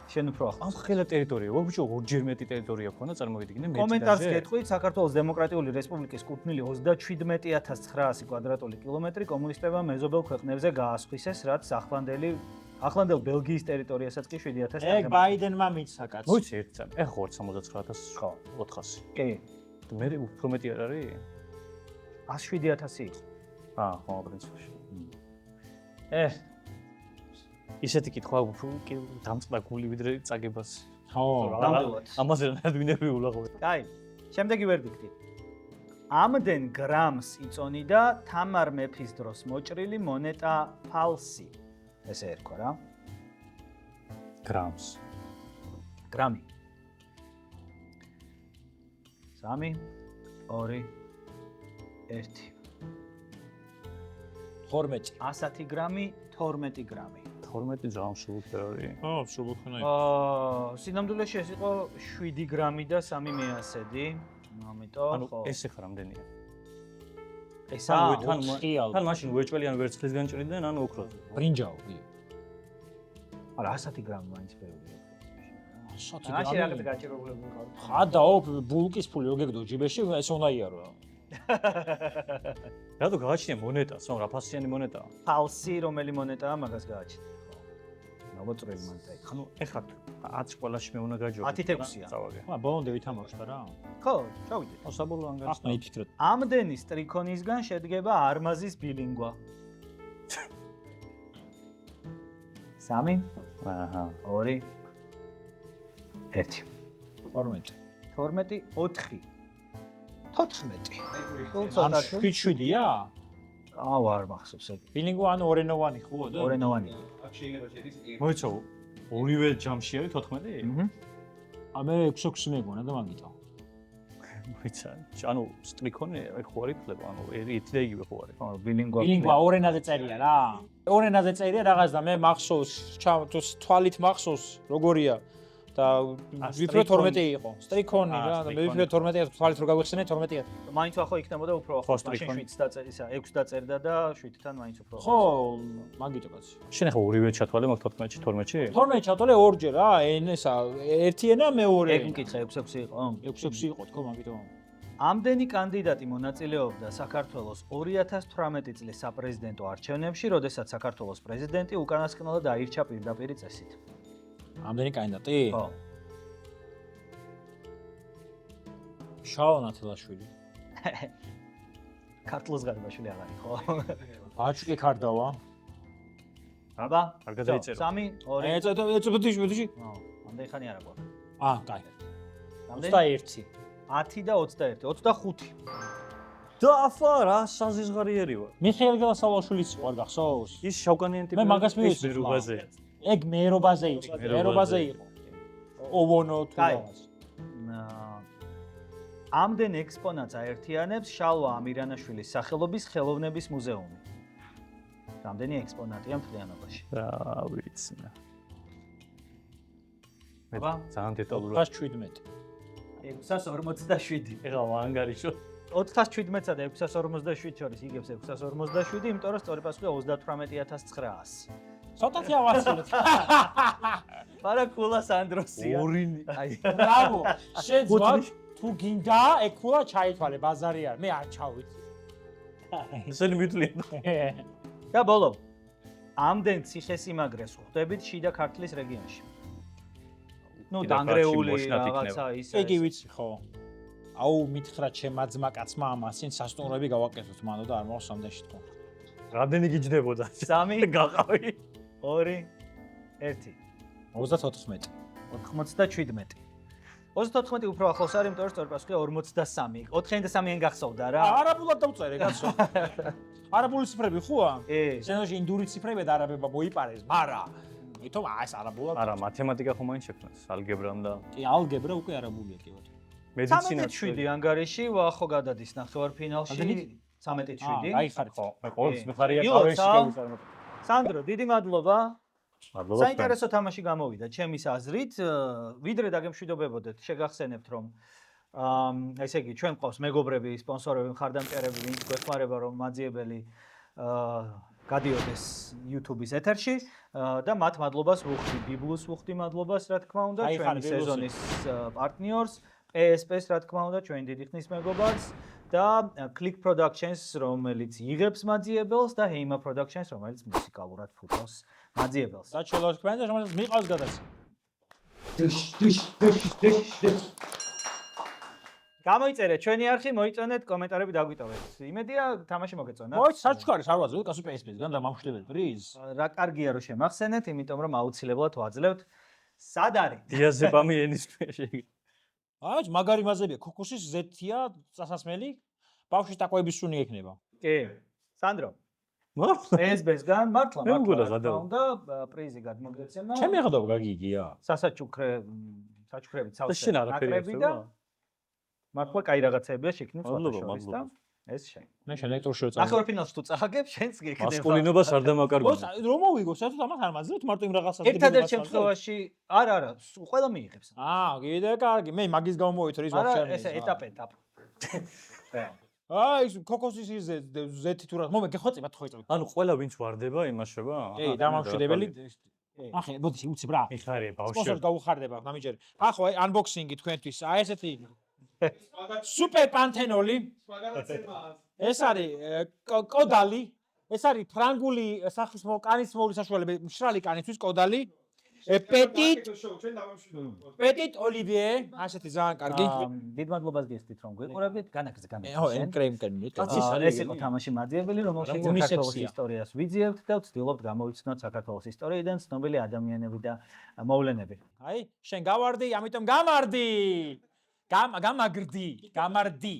შენ უფრო ახლოს. ამ ხელა ტერიტორია, ვაბიჯო ორჯერ მეტი ტერიტორია ქონა, წარმოგიდგინე მე. კომენტარს გეტყვით, საქართველოს დემოკრატიული რესპუბლიკის კუთვნილი 37900 კვადრატული კილომეტრი კომუნისტებმა მეზობელ ქვეყნებზე გაასხვისეს, რაც ახლანდელ ბელგიის ტერიტორიასაც კი 7000. ეგ ბაიდენმა მიცა კაც. მოიცი ერთ წამი. ეხა ხო 79400. კი. მე უფრო მეტი არ არის? 107000 იყო. ხო, პრინციპში. ისეთი კითხვა უფრო დამწყდა გული ვიდრე წაგებას. ხო, ნამდვილად. ამაზე ნერვიულა ხო. კაი. შემდეგი ვერდიქტი. ამდენ გრამს იწონიდა თამარ მეფის დროს მოჭრილი მონეტა ფალსი. ესე ერქვა რა. გრამს. გრამი. 3 2 1 12. 110 გრამი, 12 გრამი. 12 ძალიან შეუძლია არის. ხო, შუბუქნა. სინამდვილეში ეს იყო 7 გრამი და 3 მეასედი. ამიტომ ანუ ხო. ეს ეხა რამდენია? ესა თან მაშინ ვერჭველი ან ვერცხლისგან ჭრიდნენ ან ოქროზე. ბრინჯაო, კი. არა 110 გრამი მაინც ბევრია. სათი რაში გრამი. რაღაც გაჭიროებლები მყავთ? ხადაო, ბულკის ფული რო გეგდო ჯიბეში, ეს უნდა იარო. რატო გააჩნია მონეტას? რა ფასიანი მონეტაა? ფალსი რომელი მონეტაა მაგას გააჩნია. ნაბოწრები მონეტა. ანუ ეხლა 10 ყველაში მე უნდა გაჯობო. 10-6-ია. წავაგე. ბოლომდე ვითამაშდა რა. ხო, ჩავიდეთ. საბოლოო ან ახლა იფიქრეთ. ამდენი სტრიქონისგან შედგება არმაზის ბილინგვა. 3 აჰა. 2 1 12. 12 4 14. ან 7-7-ია? აუ არ მახსოვს ეგ. ბილინგვა ანუ ორენოვანი ხო და? ორენოვანი. მოიცო ორივე ჯამში არის 14? მე 6-6 მეგონა და მაგიტო. მოიცა. ანუ სტრიქონი ხო არის ხლება, ანუ ერთი და იგივე ხო არის. ხო, ბილინგვა. ბილინგვა ორენაზე წერია რა. ორენაზე წერია რაღაც და მე მახსოვს, თვალით მახსოვს როგორია და ვიფრე 12 იყო. სტრიქონი რა და მე ვიფრე 12 თვალით რო გავიხსენე 12. მაინც ახო იქნებოდა უფრო ახო. მაშინ 7 დაწერდა, ისა 6 დაწერდა და 7-თან მაინც უფრო. ხო, მაგიტო კაცი. შენ ახლა ორივე ჩათვალე მაგ 14-ში, 12-ში? 12 ჩათვალე ორჯერ რა, ესა ერთი ენა მეორე. ეგ მკითხა 6-6 იყო. 6-6 იყო თქო მაგიტო. ამდენი კანდიდატი მონაწილეობდა საქართველოს 2018 წლის საპრეზიდენტო არჩევნებში, როდესაც საქართველოს პრეზიდენტი უკანასკნელად აირჩა პირდაპირ წესით. ამდენი კანდიდატი? ხო. შალვა ნათელაშვილი. ქართლოს გარდაშვილი აღარ იყო. ბაჭკი ქარდავა. აბა, არ გადაიწერო. 3 2 ეწოდიში. ამდენი ხანი არა გვაქვს. კაი. რამდენი? 21. 10 და 21, 25. და აფა რა საზიზღარიერი ვარ. მიხეილ გელასალაშვილის იყო არ გახსოვს? ის შავკანიანტი მე მაგას მივეცი. მერუბაზე. ეგ მერობაზე იყო. მერობაზე იყო. ოვონო თუ კაი. რაღაც. ამდენ ექსპონატს აერთიანებს შალვა ამირანაშვილის სახელობის ხელოვნების მუზეუმი. რამდენი ექსპონატია მთლიანობაში? რა ვიცი. აბა, ძალიან დეტალურად. 417. 647. ეხლა ვანგარიშო. 417-სა და 647 შორის იგებს 647, იმიტომ რომ სწორი პასუხია 38900. ცოტათი ავასრულეთ. პარაკულა სანდროსია. ორი აი ბრავო. შეძვა თუ გინდა ეკულა ჩაითვალე ბაზარი არ. მე არ ჩავიცი. ესენი მიტყვი. და ბოლო. ამდენ ციხესიმაგრეს ხვდებით შიდა ქართლის რეგიონში. ნუ დანგრეული რაღაცა ისე. იგი ვიცი ხო. აუ მითხრა ჩემმა ძმა კაცმა ამასინ სასტუმროები გავაკეთოთ მანო და არ მოვს ამდენში თქო. რამდენი გიჯდებოდა? 3 გაყავი. 2 1 34. 97. 34 უფრო ახლოს არის, იმიტომ რომ სწორი პასუხია 43. 93-იან გახსოვდა რა. არაბულად დავწერე კაცო. არაბული ციფრები ხოა? ზენოში ინდური ციფრები და არაბებმა მოიპარეს, მარა ვითომ ეს არაბულად. არა, მათემატიკა ხომ მაინც შექმნეს, ალგებრამ და კი, ალგებრა უკვე არაბულია კი ვარ. მედიცინა. 17 ანგარიში ვახო გადადის ნახევარფინალში. 17. აი ხარ ხო. მე ყოველთვის მიხარია ილოცა. კავენში გავიზარდო. სანდრო, დიდი მადლობა. მადლობა. საინტერესო თამაში გამოვიდა ჩემის აზრით, ვიდრე დაგემშვიდობებოდეთ, შეგახსენებთ რომ ესე იგი ჩვენ ყავს მეგობრები, სპონსორები, მხარდამჭერები, ვინც გვეხმარება რომ მაძიებელი გადიოდეს YouTube-ის ეთერში და მათ მადლობას ვუხდი, ბიბლუს ვუხდი მადლობას, რა თქმა უნდა, ჩვენი სეზონის პარტნიორს, PSP-ს რა თქმა უნდა, ჩვენი დიდი ხნის მეგობარს და Click Productions, რომელიც იღებს მაძიებელს და Heima Productions, რომელიც მუსიკალურად ფუთავს მაძიებელს. საჩელო თქვენ და რომელიც მიყავს გადაცემა. გამოიწერეთ ჩვენი არხი, მოიწონეთ, კომენტარები დაგვიტოვეთ. იმედია თამაში მოგეწონა. მოიც საჩუქარი სარვაზე, კაცო PSP-სგან და მომშვიდობეთ, პრიზ. რა კარგია რომ შემახსენეთ, იმიტომ რომ აუცილებლად ვაძლევთ. სად არის? დიაზეპამი ენის შეგი. აი, მაგარი მაზებია, ქოქოსის ზეთია, სასასმელი. ბავშვის ტაკვების სუნი ექნება. კი. სანდრო. მართლა? PSP-სგან მართლა მე მგონია მართლა გადავა. უნდა პრიზი გადმოგეცემა. ჩემი ხედავ გაგიგია. საჩუქრებით და ცალკე შენ არაფერი ნაკრები და ახსევა? მართლა კაი რაღაცებია შექმნილ მადლობა, ფოტოშოპის და მადლობა. ეს შენ. მე შენ ელექტროში რო ნახევარფინალში თუ წააგებ, შენც გიქნება. მასკულინობას არ დამაკარგოს. რომ მოვიგო, საერთოდ ამას არ მაძლევთ, მარტო იმ რაღაცას ერთადერთ შემთხვევაში არა, ყველა მიიღებს. კიდე კარგი, მე მაგის გამო მოვით რის ვაფშე არ არა, ესე ეტაპ. აი, ქოქოსის ის ზეთი თუ რა, მომე გეხოცებათ ხო იწევ. ანუ ყველა ვინც ვარდება იმაშება? კი, დამამშვიდებელი. ახლა მოდი უცებ რა. მიხარია ბავშვი. სპონსორს გაუხარდება, ნამიჯერი. ახლა აი unboxing-ი თქვენთვის. აი ესეთი სუპერ პანთენოლი. ეს არის კოდალი. ეს არის ფრანგული სახის კანის მოულის საშუალება, მშრალი კანისთვის კოდალი. პეტიტ ოლივიე, ასეთი ძალიან კარგი. დიდ მადლობას გესწრით რომ გვიყურებდით, განაგრძე კრემკენი. ეს იყო თამაში მაძიებელი, რომელშიც საქართველოს ისტორიას ვიძიებთ და ვცდილობთ გამოვიცნოთ საქართველოს ისტორიიდან ცნობილი ადამიანები და მოვლენები. აი, შენ გავარდი, ამიტომ გამარდი. გამაგრდი.